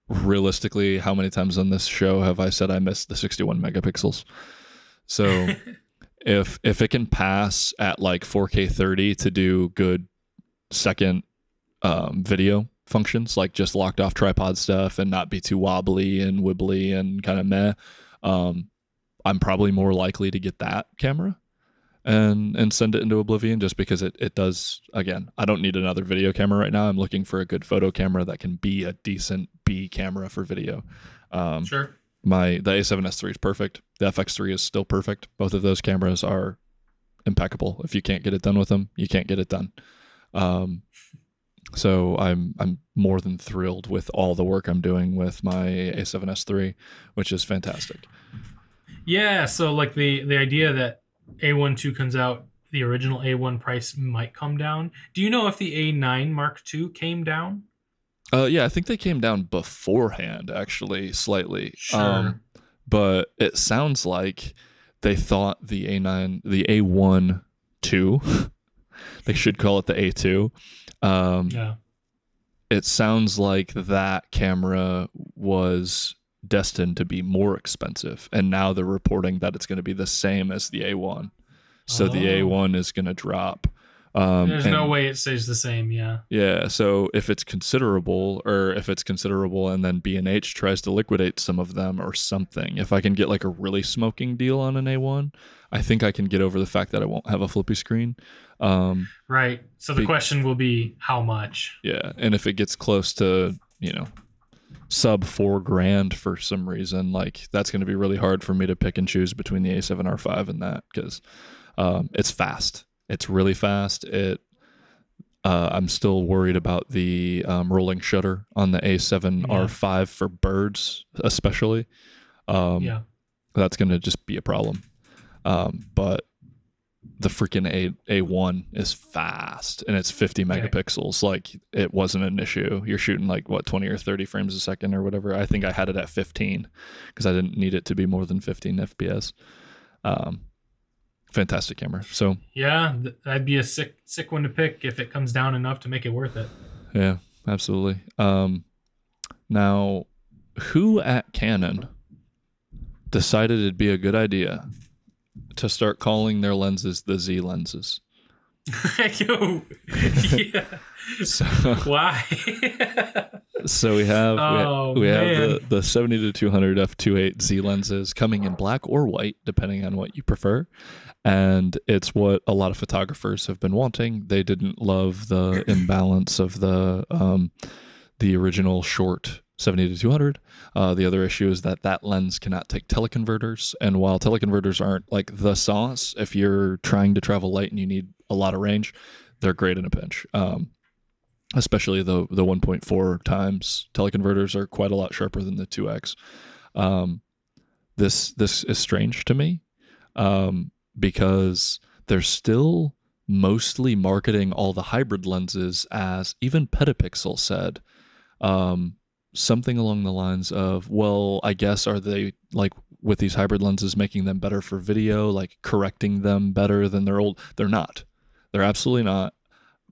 realistically, how many times on this show have I said I missed the 61 megapixels? So if it can pass at like 4K 30 to do good second video functions, like just locked off tripod stuff and not be too wobbly and wibbly and kind of meh, I'm probably more likely to get that camera and send it into oblivion just because it does. Again, I don't need another video camera right now. I'm looking for a good photo camera that can be a decent B camera for video. Sure. The A7S III is perfect. The FX3 is still perfect. Both of those cameras are impeccable. If you can't get it done with them, you can't get it done. So I'm more than thrilled with all the work I'm doing with my A7S III, which is fantastic. Yeah, so like the idea that A1 comes out, the original A1 price might come down. Do you know if the A9 Mark II came down? Yeah, I think they came down beforehand, actually, slightly. Sure. But it sounds like they thought the A1 II, they should call it the A2. It sounds like that camera was destined to be more expensive, and now they're reporting that it's going to be the same as the A1. So the A1 is going to drop There's no And way it stays the same. Yeah. yeah, so if it's considerable, and then B&H tries to liquidate some of them or something, if I can get like a really smoking deal on an A1, I think I can get over the fact that I won't have a flippy screen. Right. So the question will be how much? Yeah, and if it gets close to, sub $4,000 for some reason, like that's going to be really hard for me to pick and choose between the A7R5 and that, because it's fast. It's really fast. I'm still worried about the rolling shutter on the A7R5 for birds, especially. Yeah. That's going to just be a problem. But the freaking A1 is fast, and it's 50 megapixels. Like, it wasn't an issue. You're shooting like 20 or 30 frames a second or whatever. I think I had it at 15 because I didn't need it to be more than 15 FPS. Fantastic camera. So yeah, that'd be a sick one to pick if it comes down enough to make it worth it. Yeah, absolutely. Now, who at Canon decided it'd be a good idea to start calling their lenses the Z lenses? Yo, yeah. So, why? So we have the 70-200 f2.8 Z lenses coming in black or white, depending on what you prefer. And it's what a lot of photographers have been wanting. They didn't love the imbalance of the original short 70-200. The other issue is that lens cannot take teleconverters. And while teleconverters aren't like the sauce, if you're trying to travel light and you need a lot of range, they're great in a pinch. Especially the 1.4 times teleconverters are quite a lot sharper than the 2x. This is strange to me, because they're still mostly marketing all the hybrid lenses as, even Petapixel said, something along the lines of, well, I guess, are they, like, with these hybrid lenses, making them better for video, like correcting them better than their old? They're not. They're absolutely not.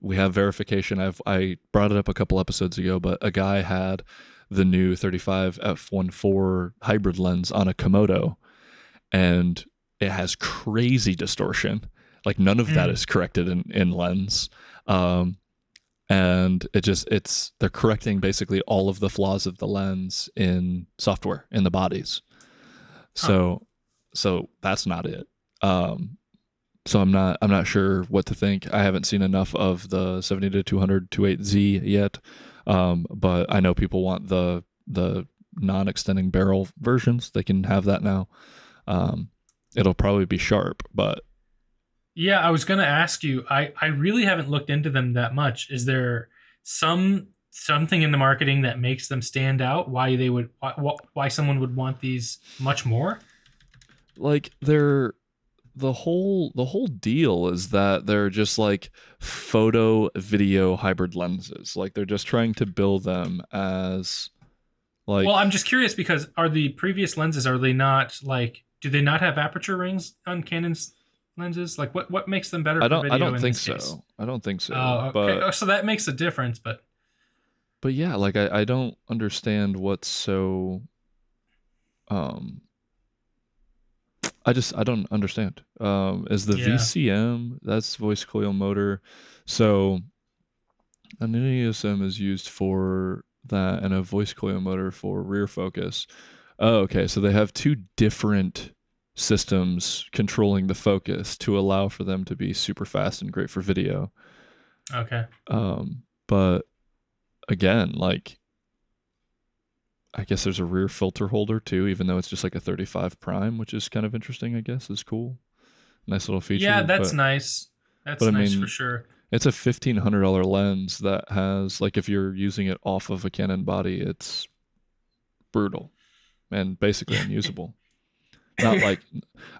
We have verification. I brought it up a couple episodes ago, but a guy had the new 35 f1.4 hybrid lens on a Komodo, and it has crazy distortion. Like, none of that is corrected in lens. And they're correcting basically all of the flaws of the lens in software, in the bodies. So that's not it. So I'm not sure what to think. I haven't seen enough of the 70-200 2.8Z yet. But I know people want the non-extending barrel versions. They can have that now. It'll probably be sharp, but yeah, I was gonna ask you. I really haven't looked into them that much. Is there something in the marketing that makes them stand out? Why someone would want these much more? Like, the whole deal is that they're just like photo video hybrid lenses. Like, they're just trying to build them as, like, well, I'm just curious, because are the previous lenses, are they not, like, do they not have aperture rings on Canon's lenses? Like, what makes them better for video? I don't think so. Case? I don't think so. Oh, okay. So that makes a difference, but yeah, like, I don't understand what's so I don't understand. Is the VCM, that's voice coil motor. So an NESM is used for that, and a voice coil motor for rear focus. Oh, okay. So they have two different systems controlling the focus to allow for them to be super fast and great for video. Okay. But again, like, I guess there's a rear filter holder too, even though it's just like a 35 prime, which is kind of interesting, I guess. Is cool. Nice little feature. Yeah, that's nice. That's nice, for sure. It's a $1,500 lens that has, like, if you're using it off of a Canon body, it's brutal and basically unusable. Not like,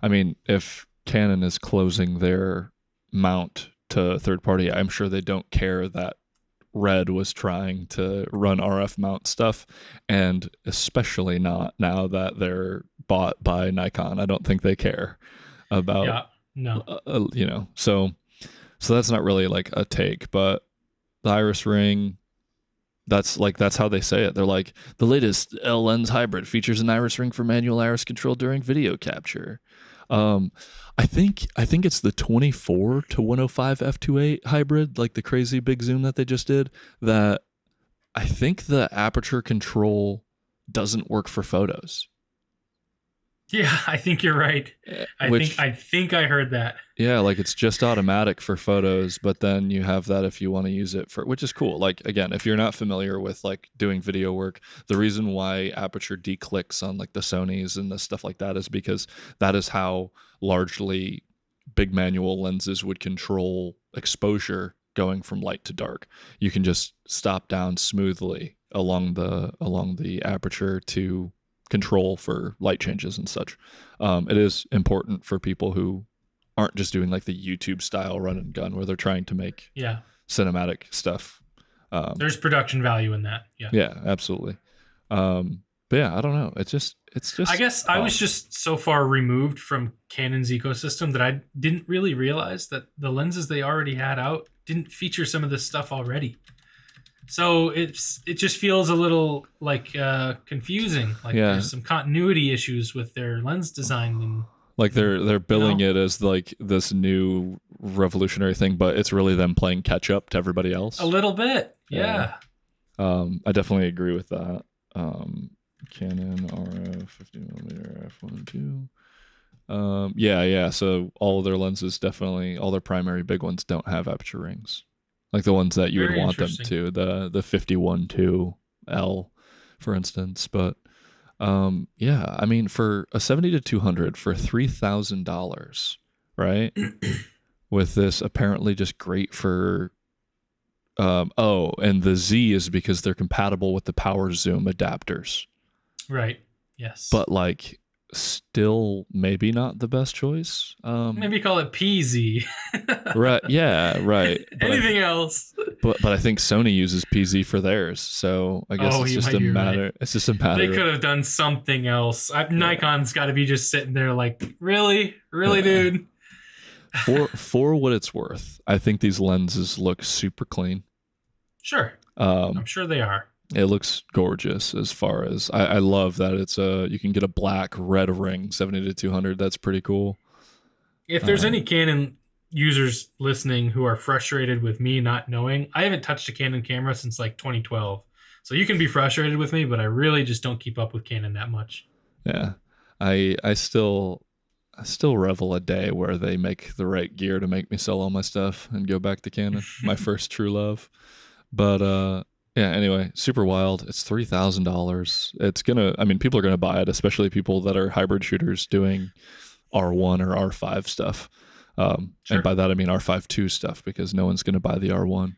I mean, if Canon is closing their mount to third party, I'm sure they don't care that Red was trying to run RF mount stuff, and especially not now that they're bought by Nikon. I don't think they care about, so that's not really like a take. But the iris ring, that's how they say it. They're like, the latest L lens hybrid features an iris ring for manual iris control during video capture. Um, I think it's the 24 to 105 f2.8 hybrid, like the crazy big zoom that they just did. That I think the aperture control doesn't work for photos. Yeah, I think you're right. Which I think I heard that. yeah, like it's just automatic for photos, but then you have that if you want to use it for, which is cool. Like again, if you're not familiar with like doing video work, the reason why aperture declicks on like the Sonys and the stuff like that is because that is how largely big manual lenses would control exposure going from light to dark. You can just stop down smoothly along the aperture to control for light changes and such. It is important for people who aren't just doing like the YouTube style run and gun where they're trying to make Yeah. cinematic stuff. There's production value in that. Yeah. Yeah, absolutely. But yeah, I don't know. It's just. I guess I was just so far removed from Canon's ecosystem that I didn't really realize that the lenses they already had out didn't feature some of this stuff already. So it just feels a little like confusing. Like there's some continuity issues with their lens design, and like they're billing it as like this new revolutionary thing, but it's really them playing catch up to everybody else. A little bit, yeah. I definitely agree with that. Canon RF 50mm f1.2. Yeah. So all of their lenses definitely, all their primary big ones don't have aperture rings. Like the ones that you would want them to, the 51.2 L, for instance. But yeah, I mean, for a 70 to 200 for $3,000, right? With this apparently just great for. And the Z is because they're compatible with the power zoom adapters. Right. Yes. But like, still maybe not the best choice. Maybe call it PZ. Right. Yeah. Right. Anything else? But I think Sony uses PZ for theirs, so I guess it's just a matter. Right. It's just a matter. They could have done something else. Nikon's got to be just sitting there like, really, dude. For what it's worth, I think these lenses look super clean. Sure. I'm sure they are. It looks gorgeous. As far as I love that it's you can get a black red ring 70 to 200. That's pretty cool. If there's any Canon users listening who are frustrated with me not knowing, I haven't touched a Canon camera since like 2012. So you can be frustrated with me, but I really just don't keep up with Canon that much. Yeah. I still revel a day where they make the right gear to make me sell all my stuff and go back to Canon, my first true love. But yeah, anyway, super wild. It's $3,000. It's people are gonna buy it, especially people that are hybrid shooters doing R1 or R5 stuff. Sure. And by that I mean R5 II stuff, because no one's gonna buy the R1.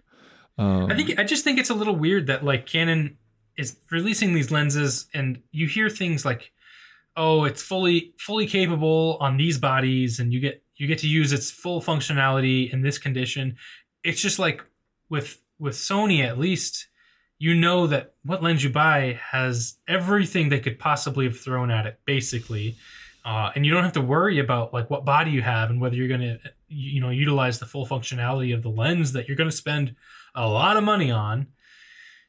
I just think it's a little weird that like Canon is releasing these lenses, and you hear things like, "Oh, it's fully capable on these bodies, and you get to use its full functionality in this condition." It's just like with Sony, at least, you know that what lens you buy has everything they could possibly have thrown at it, basically, and you don't have to worry about like what body you have and whether you're going to utilize the full functionality of the lens that you're going to spend a lot of money on.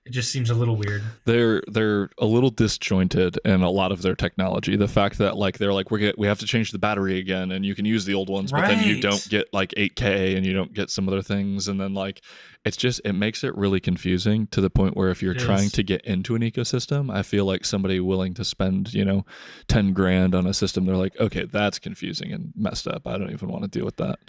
It just seems a little weird. They're a little disjointed in a lot of their technology. The fact that like they're like we have to change the battery again, and you can use the old ones, but then you don't get like 8K and you don't get some other things, and then like it makes it really confusing to the point where if you're trying to get into an ecosystem, I feel like somebody willing to spend $10,000 on a system, they're like, okay, that's confusing and messed up. I don't even want to deal with that.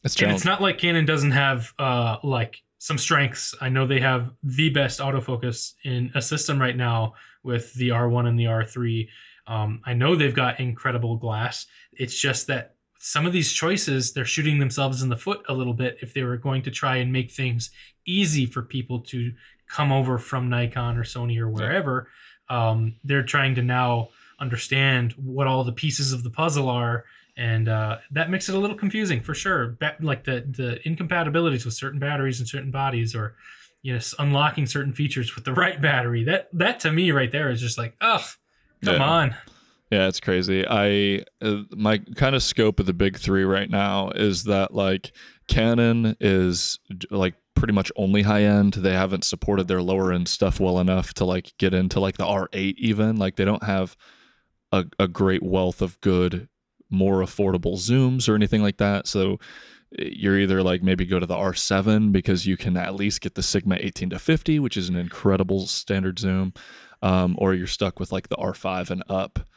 It's not like Canon doesn't have like some strengths. I know they have the best autofocus in a system right now with the R1 and the R3. I know they've got incredible glass. It's just that some of these choices, they're shooting themselves in the foot a little bit if they were going to try and make things easy for people to come over from Nikon or Sony or wherever. They're trying to now understand what all the pieces of the puzzle are, and that makes it a little confusing for sure. Like the incompatibilities with certain batteries and certain bodies, or unlocking certain features with the right battery. That to me right there is just like, ugh, come on. Yeah, it's crazy. My kind of scope of the big three right now is that like Canon is like pretty much only high end. They haven't supported their lower end stuff well enough to like get into like the R8 even. Like they don't have a great wealth of good, more affordable zooms or anything like that. So you're either like maybe go to the R7 because you can at least get the Sigma 18 to 50, which is an incredible standard zoom, or you're stuck with like the R5 and up.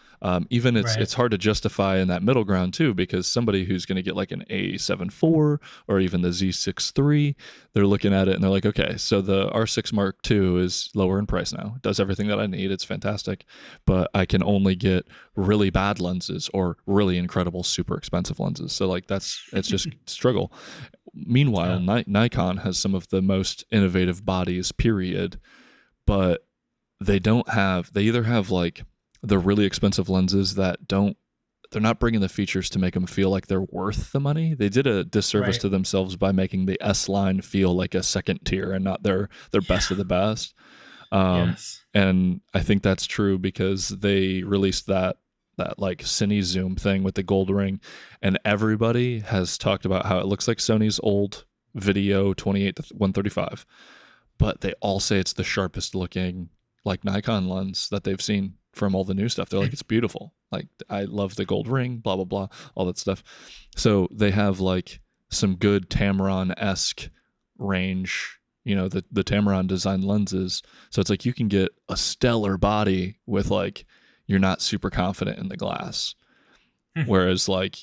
Even Right. it's hard to justify in that middle ground too, because somebody who's going to get like an A7 IV or even the Z6 III, they're looking at it and they're like, okay, so the R6 Mark II is lower in price now. It does everything that I need. It's fantastic, but I can only get really bad lenses or really incredible, super expensive lenses. So like it's just struggle. Meanwhile, Nikon has some of the most innovative bodies, period, but they either have like the really expensive lenses that they're not bringing the features to make them feel like they're worth the money. They did a disservice Right. to themselves by making the S line feel like a second tier and not their best of the best. Yes. And I think that's true because they released that like Cine Zoom thing with the gold ring, and everybody has talked about how it looks like Sony's old video 28 to 135, but they all say it's the sharpest looking like Nikon lens that they've seen from all the new stuff. They're like, it's beautiful. Like, I love the gold ring, blah, blah, blah, all that stuff. So they have like some good Tamron-esque range, the Tamron design lenses. So it's like you can get a stellar body with like, you're not super confident in the glass. Whereas like,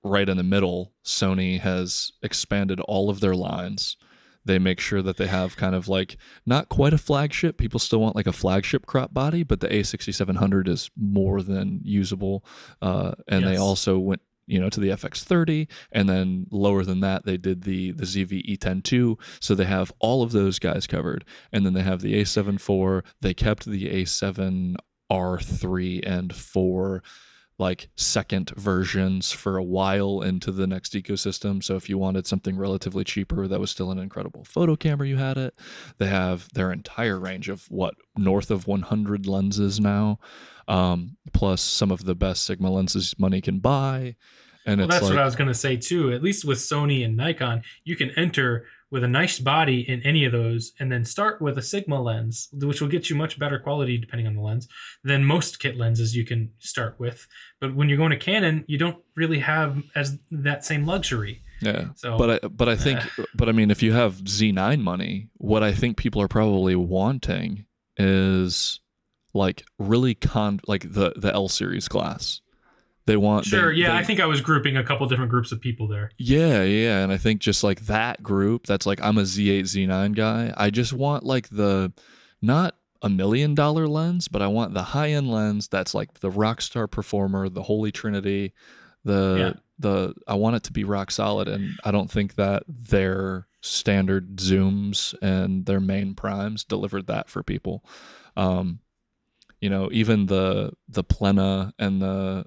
right in the middle, Sony has expanded all of their lines. They make sure that they have kind of like not quite a flagship. People still want like a flagship crop body, but the A6700 is more than usable. And they also went, to the FX30, and then lower than that, they did the ZV E10 II. So they have all of those guys covered. And then they have the A7 IV. They kept the A7 R3 and 4 like second versions for a while into the next ecosystem. So if you wanted something relatively cheaper that was still an incredible photo camera, you had it. They have their entire range of north of 100 lenses now, plus some of the best Sigma lenses money can buy. And Well, it's that's like, what I was going to say too. At least with Sony and Nikon, you can enter with a nice body in any of those and then start with a Sigma lens, which will get you much better quality depending on the lens than most kit lenses you can start with. But when you're going to Canon, you don't really have as that same luxury. yeah. So, but I think, I mean, if you have Z9 money, what I think people are probably wanting is like really like the L series glass. They want sure, yeah. I think I was grouping a couple different groups of people there. Yeah, and I think just like that group, that's like, I'm a Z8, Z9 guy. I just want like not $1 million lens, but I want the high end lens that's like the Rockstar Performer, the Holy Trinity, I want it to be rock solid, and I don't think that their standard zooms and their main primes delivered that for people. Even the Plena and the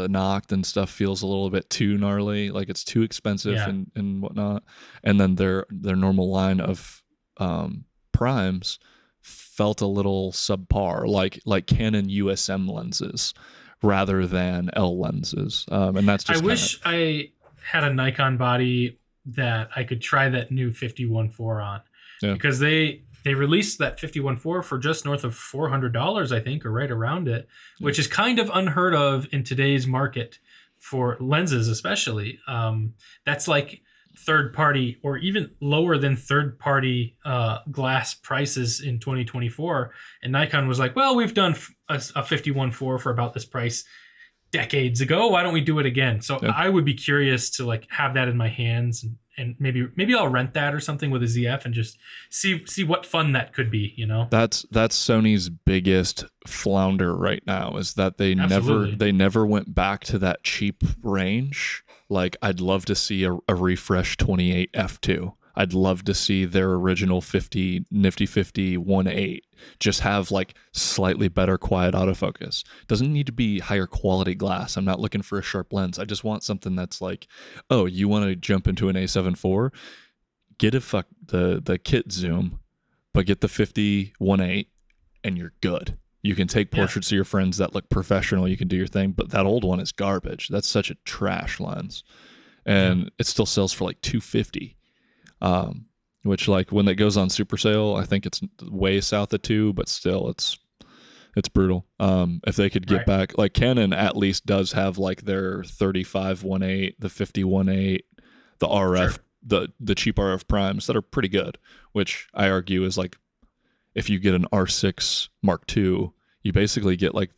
Noct and stuff feels a little bit too gnarly, like it's too expensive and whatnot. And then their normal line of primes felt a little subpar, like Canon USM lenses rather than L lenses. And that's just I wish I had a Nikon body that I could try that new 51.4 on, because they released that 51.4 for just north of $400, I think, or right around it, which is kind of unheard of in today's market for lenses, especially. That's like third-party or even lower than third-party glass prices in 2024. And Nikon was like, well, we've done a 51.4 for about this price decades ago. Why don't we do it again? So I would be curious to like have that in my hands, and maybe I'll rent that or something with a ZF and just see what fun that could be. That's Sony's biggest flounder right now, is that they never went back to that cheap range. Like, I'd love to see a refresh 28 f2. I'd love to see their original 50 nifty 50 1.8 just have like slightly better quiet autofocus. Doesn't need to be higher quality glass. I'm not looking for a sharp lens. I just want something that's like, oh, you want to jump into an A7 IV? Get the kit zoom, but get the 50 1.8 and you're good. You can take portraits of your friends that look professional. You can do your thing, but that old one is garbage. That's such a trash lens, and it still sells for like $250. Which, like, when it goes on super sale, I think it's way south of $2, but still, it's It's brutal. If they could get Right. back, like Canon at least does have like their 35-1.8, the 50-1.8, the RF, Sure. the cheap RF primes that are pretty good, which I argue is like if you get an R6 Mark II, you basically get like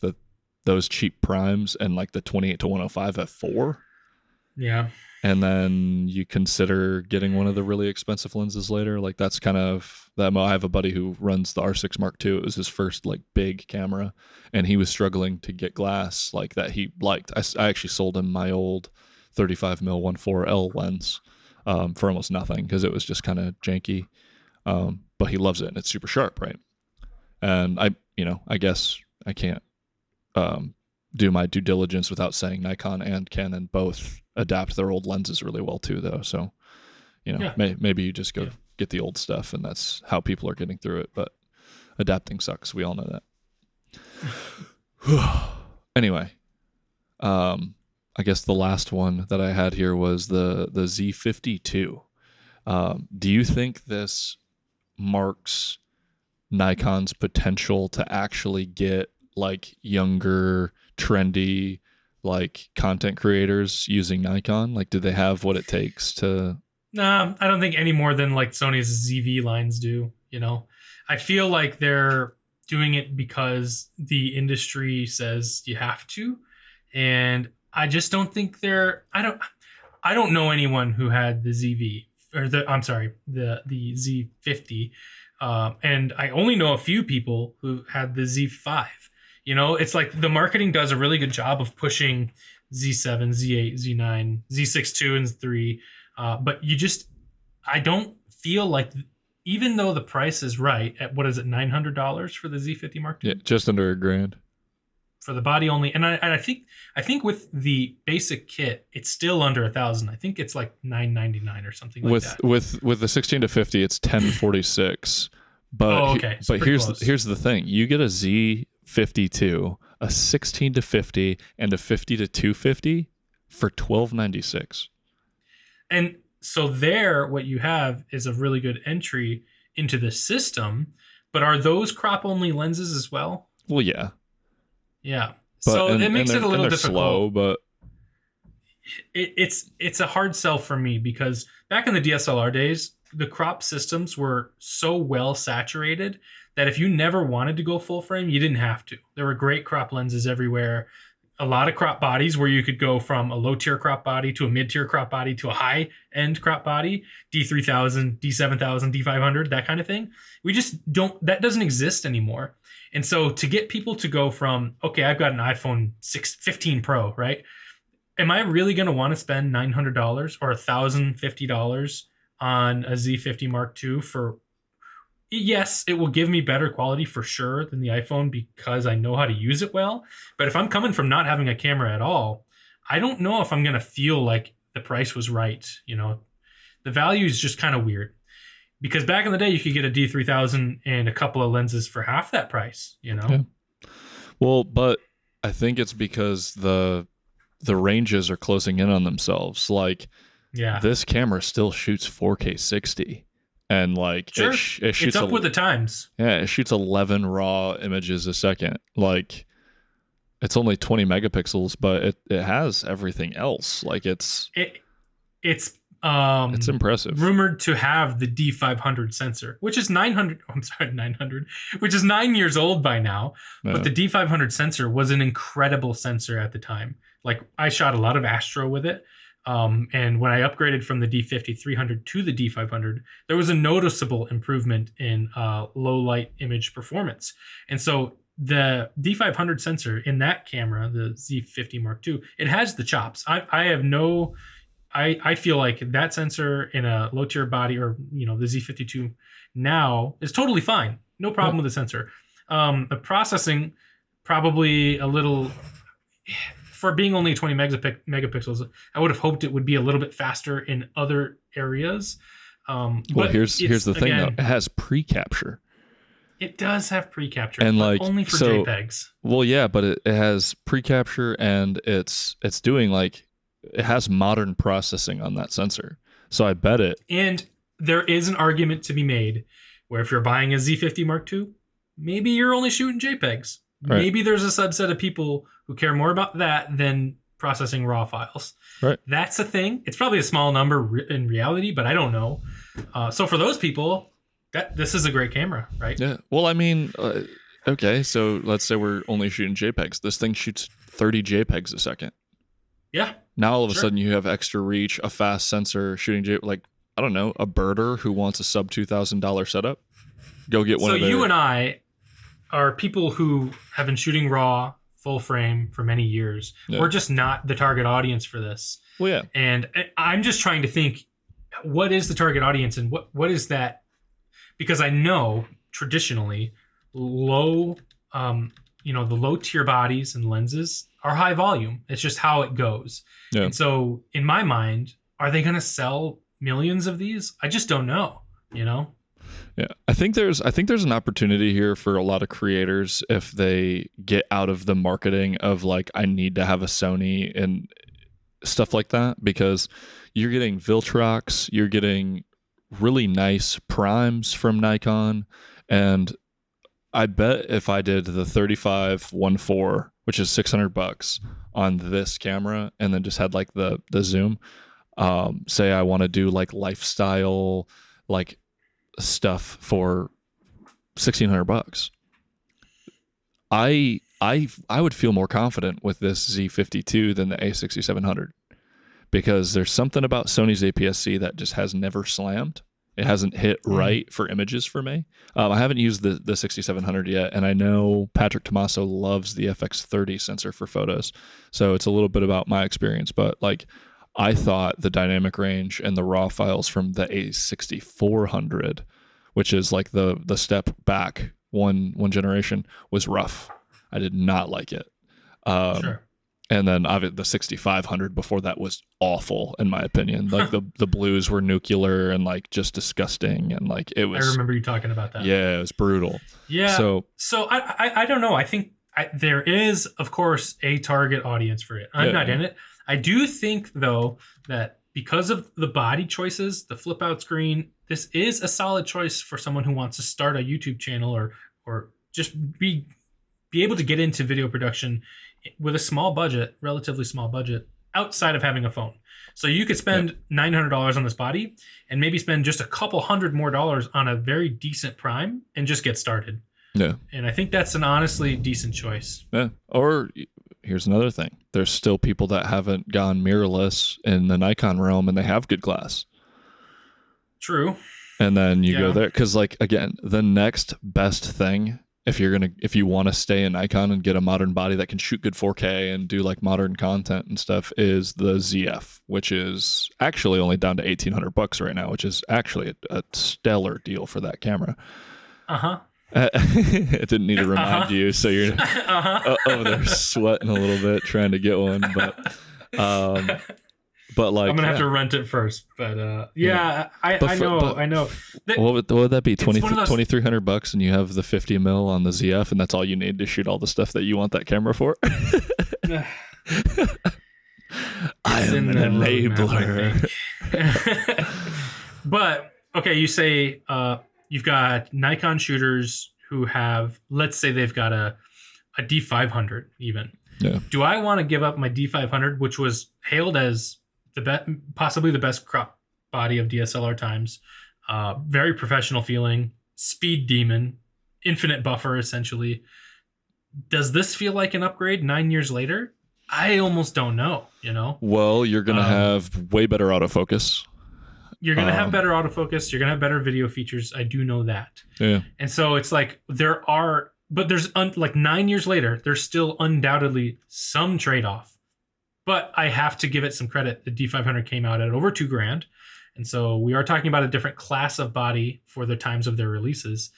those cheap primes and like the 28-105 f4. Yeah. And then you consider getting one of the really expensive lenses later. Like that's kind of that. I have a buddy who runs the R6 Mark II. It was his first like big camera, and he was struggling to get glass like that he liked. I actually sold him my old 35mm 1.4L lens for almost nothing because it was just kind of janky. But he loves it and it's super sharp, right? And I guess I can't do my due diligence without saying Nikon and Canon both adapt their old lenses really well too, though. So, Yeah. maybe you just go get the old stuff, and that's how people are getting through it. But adapting sucks. We all know that. Anyway, I guess the last one that I had here was the Z52. Do you think this marks Nikon's potential to actually get like younger, trendy, like content creators using Nikon? Like, do they have what it takes to? Nah, I don't think any more than like Sony's ZV lines do. I feel like they're doing it because the industry says you have to, and I just don't think they're. I don't know anyone who had the ZV or the Z50, and I only know a few people who had the Z5. It's like the marketing does a really good job of pushing Z7, Z8, Z9, Z6, 2, and 3. But I don't feel like, even though the price is right at, what is it, $900 for the Z50 Mark II? Yeah, just under $1,000 for the body only. And I think with the basic kit, it's still under $1,000. I think it's like $999 or something like that. With the 16-50, it's $1,046. But okay. So here's the thing: you get a Z52, a 16-50, and a 50-250 for $1,296. And so what you have is a really good entry into the system. But are those crop only lenses as well? Well, yeah. Yeah. So it makes it a little difficult. Slow, but it's a hard sell for me because back in the DSLR days, the crop systems were so well saturated that if you never wanted to go full frame, you didn't have to. There were great crop lenses everywhere. A lot of crop bodies where you could go from a low tier crop body to a mid tier crop body to a high end crop body, D3000, D7000, D500, that kind of thing. We just don't, that doesn't exist anymore. And so to get people to go from, okay, I've got an iPhone 15 Pro, right? Am I really going to want to spend $900 or $1,050 on a Z50 Mark II for, yes, it will give me better quality for sure than the iPhone because I know how to use it well. But if I'm coming from not having a camera at all, I don't know if I'm going to feel like the price was right. The value is just kind of weird because back in the day, you could get a D3000 and a couple of lenses for half that price, Yeah. Well, but I think it's because the ranges are closing in on themselves. Like, yeah, this camera still shoots 4K 60. And like sure. it shoots it's up with the times. Yeah, it shoots 11 raw images a second. Like, it's only 20 megapixels, but it has everything else. Like it's impressive. Rumored to have the D500 sensor, which is 900. I'm sorry, 900, which is 9 years old by now. Yeah. But the D500 sensor was an incredible sensor at the time. Like, I shot a lot of Astro with it. And when I upgraded from the D50-300 to the D500, there was a noticeable improvement in low light image performance. And so the D500 sensor in that camera, the Z50 Mark II, it has the chops. I feel like that sensor in a low tier body, or the Z52 now, is totally fine. No problem with the sensor. The processing probably a little. For being only 20 megapixels, I would have hoped it would be a little bit faster in other areas. But here's the thing, though. It has pre-capture. It does have pre-capture, and but only for JPEGs. Well, yeah, but it has pre-capture, and it's doing like, it has modern processing on that sensor. So I bet it. And there is an argument to be made where if you're buying a Z50 Mark II, maybe you're only shooting JPEGs. Right. Maybe there's a subset of people who care more about that than processing raw files. Right. That's a thing. It's probably a small number in reality, but I don't know. So for those people, this is a great camera, right? Yeah. Well, I mean, okay, so let's say we're only shooting JPEGs. This thing shoots 30 JPEGs a second. Yeah. Now all of a sudden you have extra reach, a fast sensor, shooting like, I don't know, a birder who wants a sub $2,000 setup. Go get one of their... So you and I are people who have been shooting raw full frame for many years. Yeah. We're just not the target audience for this. Well, yeah. And I'm just trying to think, what is the target audience and what is that? Because I know traditionally low, the low tier bodies and lenses are high volume. It's just how it goes. Yeah. And so in my mind, are they going to sell millions of these? I just don't know, Yeah, I think there's an opportunity here for a lot of creators if they get out of the marketing of like, I need to have a Sony and stuff like that, because you're getting Viltrox, you're getting really nice primes from Nikon, and I bet if I did the 35-1.4, which is $600 on this camera, and then just had like the zoom, say I want to do like lifestyle like stuff for $1,600, I would feel more confident with this Z52 than the A6700, because there's something about Sony's APS-C that just has never slammed. It hasn't hit right for images for me. I haven't used the 6700 yet, and I know Patrick Tomaso loves the FX30 sensor for photos, so it's a little bit about my experience. But like, I thought the dynamic range and the raw files from the A6400, which is like the step back one generation, was rough. I did not like it. Sure. And then the 6500 before that was awful, in my opinion. Like the blues were nuclear and like just disgusting, and like it was. I remember you talking about that. Yeah, it was brutal. Yeah. So I don't know. I think there is, of course, a target audience for it. I'm not in it. I do think though that because of the body choices, the flip out screen, this is a solid choice for someone who wants to start a YouTube channel or just be able to get into video production with a small budget, relatively small budget, outside of having a phone. So you could spend $900 on this body and maybe spend just a couple $100 more on a very decent prime and just get started. Yeah. And I think that's an honestly decent choice. Yeah. Or here's another thing. There's still people that haven't gone mirrorless in the Nikon realm and they have good glass. True. And then you go there. Because like, again, the next best thing, if you want to stay in Nikon and get a modern body that can shoot good 4K and do like modern content and stuff, is the ZF, which is actually only down to $1,800 right now, which is actually a stellar deal for that camera. It didn't need to remind you, so you're over there sweating a little bit trying to get one, but like, I'm gonna have to rent it first. But I know. What would that be? $2,300, and you have the 50 mil on the ZF, and that's all you need to shoot all the stuff that you want that camera for. I am an enabler. But okay, you say you've got Nikon shooters who have, let's say they've got a D500 even. Yeah. Do I want to give up my D500, which was hailed as possibly the best crop body of DSLR times, very professional feeling, speed demon, infinite buffer essentially. Does this feel like an upgrade 9 years later? I almost don't know, Well, you're going to have way better autofocus. You're going to have better autofocus. You're going to have better video features. I do know that. Yeah. And so it's like there's like 9 years later, there's still undoubtedly some trade-off. But I have to give it some credit. The D500 came out at over $2,000. And so we are talking about a different class of body for the times of their releases.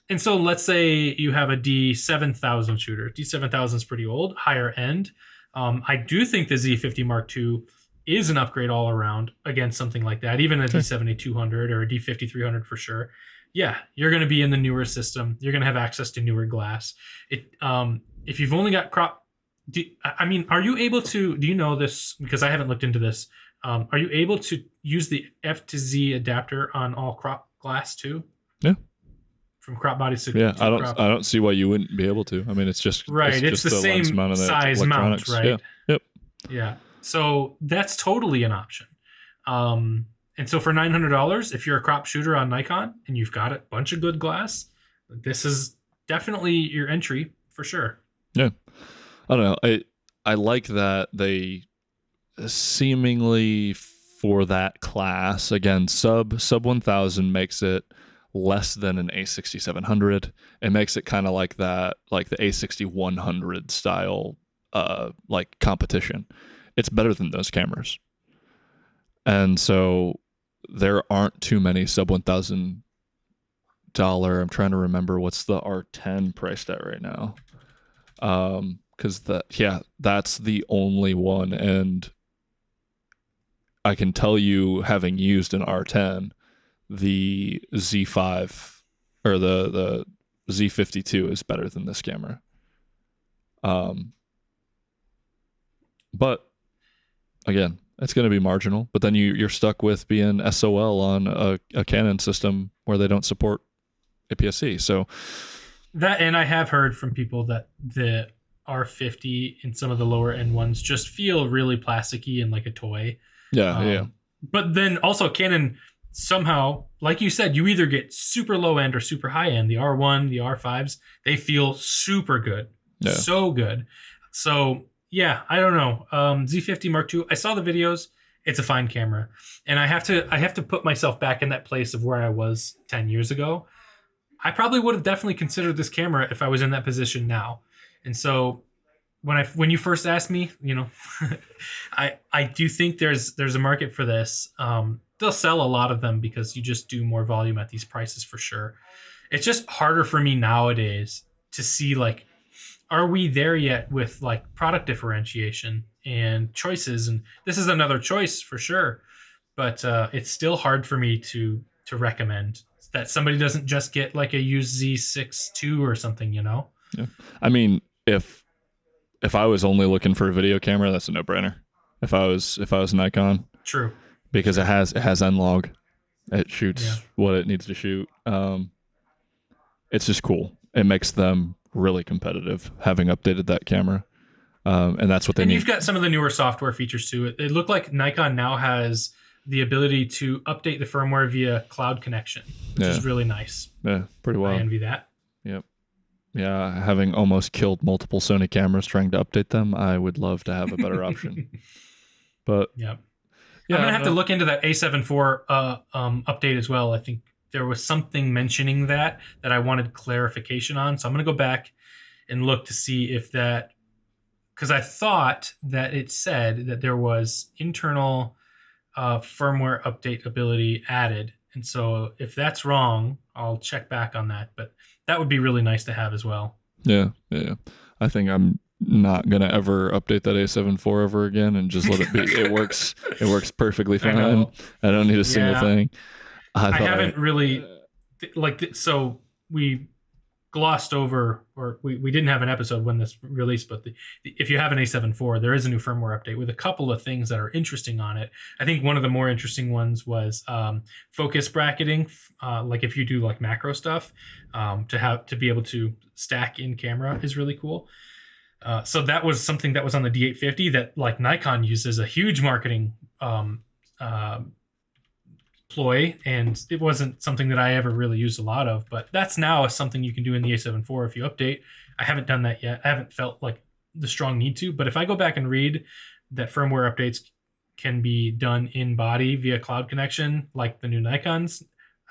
And so let's say you have a D7000 shooter. D7000 is pretty old, higher end. I do think the Z50 Mark II is an upgrade all around against something like that. Even a D7200 or a D5300 for sure. Yeah, you're going to be in the newer system. You're going to have access to newer glass. If you've only got crop... are you able to... Do you know this? Because I haven't looked into this. Are you able to use the F to Z adapter on all crop glass too? Yeah. from crop bodies to, Yeah, to crop. I don't see why you wouldn't be able to. I mean, Right, it's the lens same mount and the size mount, electronics. Yeah. right? Yep. Yeah. So that's totally an option. And so for $900, if you're a crop shooter on Nikon and you've got a bunch of good glass, this is definitely your entry for sure. Yeah. I don't know. I like that they seemingly, for that class, again, sub 1000 makes it less than an A6700. It makes it kind of like that, like the A6100 style, like competition. It's better than those cameras. And so there aren't too many sub $1,000. I'm trying to remember what's the R10 priced at right now. Because that's the only one, and I can tell you, having used an R10, the Z5 or the Z52 is better than this camera. But again, it's going to be marginal. But then you're stuck with being SOL on a Canon system where they don't support APS-C. So that, and I have heard from people that the R50 and some of the lower end ones just feel really plasticky and like a toy. Yeah. But then also Canon somehow, like you said, you either get super low end or super high end. The R1, the R5s, they feel super good. Yeah. So good. So yeah, I don't know. Z50 Mark II, I saw the videos. It's a fine camera. And I have to put myself back in that place of where I was 10 years ago. I probably would have definitely considered this camera if I was in that position now. And so when you first asked me, I do think there's a market for this. They'll sell a lot of them because you just do more volume at these prices for sure. It's just harder for me nowadays to see, like, are we there yet with like product differentiation and choices? And this is another choice for sure, but it's still hard for me to recommend that somebody doesn't just get like a used Z6 II or something, Yeah. I mean, if I was only looking for a video camera, that's a no-brainer. If I was Nikon, true, because it has N-Log, it shoots what it needs to shoot. It's just cool. It makes them really competitive, having updated that camera, and that's what they need. And you've got some of the newer software features too. It looked like Nikon now has the ability to update the firmware via cloud connection, which is really nice. Yeah, pretty well. I envy that. Yep. Yeah, having almost killed multiple Sony cameras trying to update them, I would love to have a better option. But yeah, I'm gonna have to look into that A7 IV update as well. I think there was something mentioning that I wanted clarification on, so I'm gonna go back and look to see if that, because I thought that it said that there was internal firmware update ability added, and so if that's wrong, I'll check back on that. But that would be really nice to have as well. Yeah. I think I'm not gonna ever update that A7 IV ever again, and just let it be. It works perfectly fine. I don't need a single thing. I haven't really so we glossed over, or we didn't have an episode when this released, but if you have an A7 IV, there is a new firmware update with a couple of things that are interesting on it. I think one of the more interesting ones was focus bracketing, like if you do like macro stuff, to be able to stack in camera is really cool. So that was something that was on the D850 that like Nikon uses a huge marketing ploy, and it wasn't something that I ever really used a lot of, but that's now something you can do in the A7 IV if you update. I haven't done that yet. I haven't felt like the strong need to, but if I go back and read that firmware updates can be done in body via cloud connection like the new Nikons,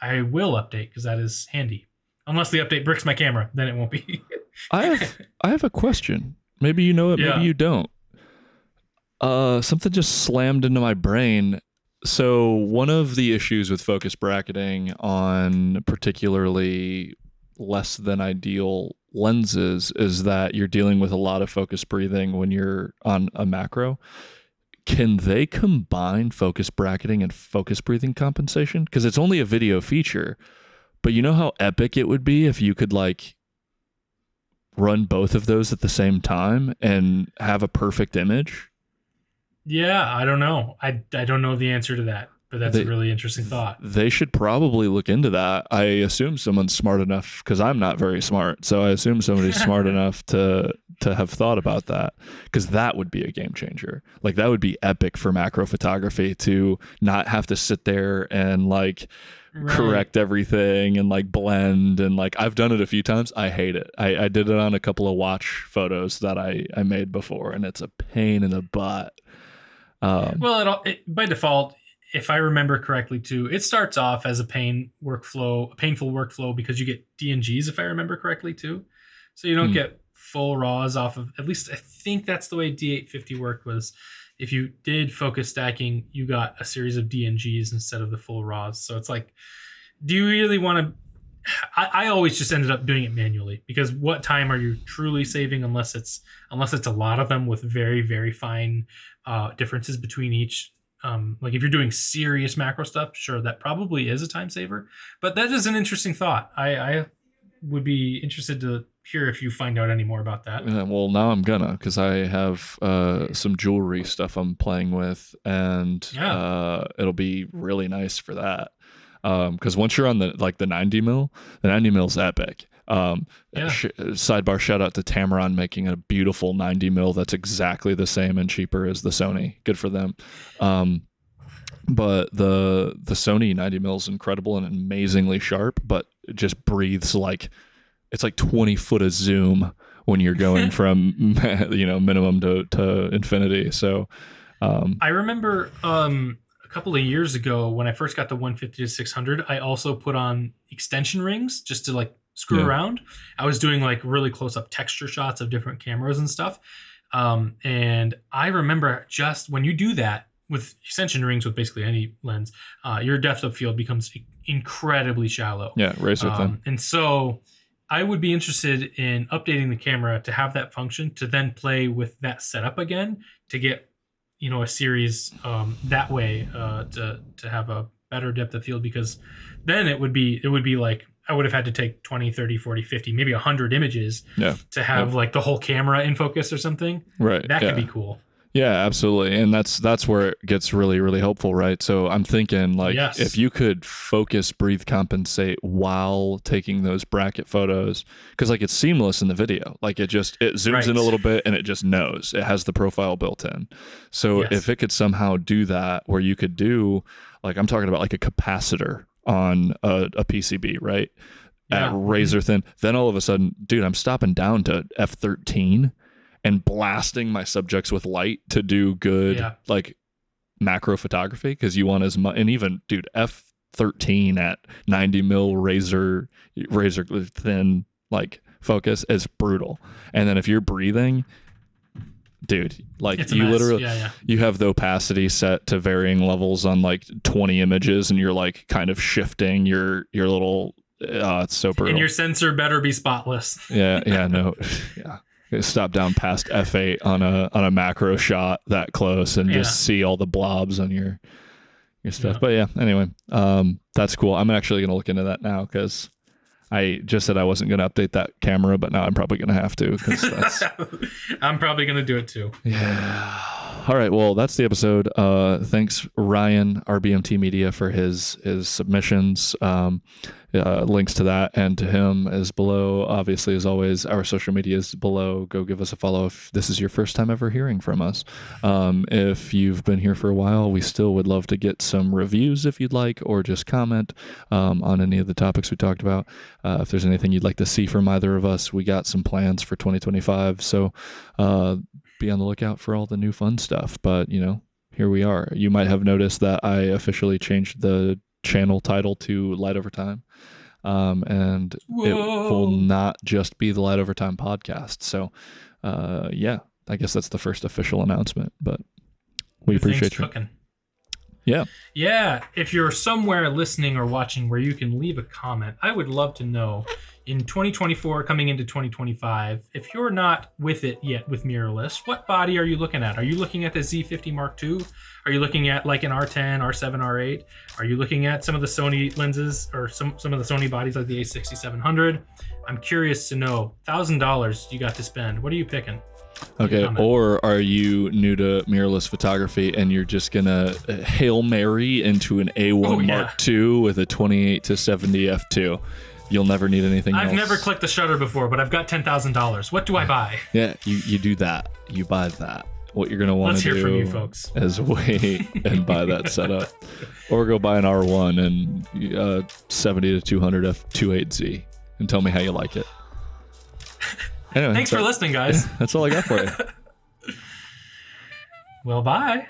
I will update because that is handy. Unless the update bricks my camera, then it won't be. I have a question. Maybe you know it, maybe you don't. Something just slammed into my brain. So one of the issues with focus bracketing on particularly less than ideal lenses is that you're dealing with a lot of focus breathing when you're on a macro. Can they combine focus bracketing and focus breathing compensation? Because it's only a video feature, but you know how epic it would be if you could like run both of those at the same time and have a perfect image? Yeah, I don't know. I don't know the answer to that. but that's a really interesting thought. They should probably look into that. I assume someone's smart enough, because I'm not very smart, so I assume somebody's smart enough to have thought about that, because that would be a game changer. Like, that would be epic for macro photography, to not have to sit there and like correct everything and like blend, and like I've done it a few times. I hate it. I did it on a couple of watch photos that I made before, and it's a pain in the butt. Well, by default, if I remember correctly too, it starts off as a painful workflow, because you get DNGs, if I remember correctly too. So you don't get full RAWs off of, at least I think that's the way D850 worked, was if you did focus stacking, you got a series of DNGs instead of the full RAWs. So it's like, do you really want to, I always just ended up doing it manually, because what time are you truly saving unless it's a lot of them with very, very fine differences between each. Like if you're doing serious macro stuff, sure, that probably is a time saver. But that is an interesting thought. I would be interested to hear if you find out any more about that. Well, now I'm gonna, because I have some jewelry stuff I'm playing with, and it'll be really nice for that. Because once you're on the 90 mil, the 90 mil's epic. Sidebar shout out to Tamron making a beautiful 90 mil that's exactly the same and cheaper as the Sony. Good for them. But the Sony 90 mil is incredible and amazingly sharp, but it just breathes like it's like 20 foot of zoom when you're going from minimum to infinity. So I remember a couple of years ago when I first got the 150 to 600, I also put on extension rings just to like screw around. I was doing like really close up texture shots of different cameras and stuff. And I remember, just when you do that with extension rings with basically any lens, your depth of field becomes incredibly shallow. Yeah, razor thin. And so I would be interested in updating the camera to have that function, to then play with that setup again, to get a series that way, to have a better depth of field, because then it would be like I would have had to take 20, 30, 40, 50, maybe 100 images to have like the whole camera in focus or something. Right. That could be cool. Yeah, absolutely. And that's where it gets really, really helpful, right? So I'm thinking like if you could focus, breathe, compensate while taking those bracket photos, because like it's seamless in the video. Like it zooms in a little bit and it just knows. It has the profile built in. So if it could somehow do that, where you could do, like I'm talking about like a capacitor on a PCB, right? At razor thin, then all of a sudden, dude, I'm stopping down to f13 and blasting my subjects with light to do good like macro photography, because you want as much. And even, dude, f13 at 90 mil razor thin like focus is brutal. And then if you're breathing, dude, like you literally you have the opacity set to varying levels on like 20 images, and you're like kind of shifting your little it's so brutal. And your sensor better be spotless. Stop down past f8 on a macro shot that close and just see all the blobs on your stuff. But anyway, that's cool. I'm actually going to look into that now, because I just said I wasn't going to update that camera, but now I'm probably going to have to, because that's I'm probably going to do it too. Yeah. All right. Well, that's the episode. Thanks, Ryan, RBMT Media, for his submissions. Links to that and to him is below. Obviously, as always, our social media is below. Go give us a follow if this is your first time ever hearing from us. If you've been here for a while, we still would love to get some reviews if you'd like, or just comment on any of the topics we talked about. If there's anything you'd like to see from either of us, we got some plans for 2025. So be on the lookout for all the new fun stuff. But, here we are. You might have noticed that I officially changed the channel title to Light Over Time. And it will not just be the Light Over Time podcast. So, I guess that's the first official announcement, but we appreciate you. Cooking. Yeah. If you're somewhere listening or watching where you can leave a comment, I would love to know, in 2024 coming into 2025, if you're not with it yet with mirrorless, what body are you looking at? Are you looking at the Z50 Mark II? Are you looking at like an R10, R7, R8? Are you looking at some of the Sony lenses, or some of the Sony bodies like the A6700? I'm curious to know. $1,000 you got to spend. What are you picking? Okay, or are you new to mirrorless photography and you're just gonna Hail Mary into an A1 Mark II with a 28 to 70 f2? You'll never need anything else. I've never clicked the shutter before, but I've got $10,000. What do I buy? Yeah, you do that. You buy that. What you're gonna want to do? Let's hear from you, folks. Is wait and buy that setup, or go buy an R1 and 70 to 200 f2.8Z and tell me how you like it. Anyway, thanks for listening, guys. That's all I got for you. Well, bye.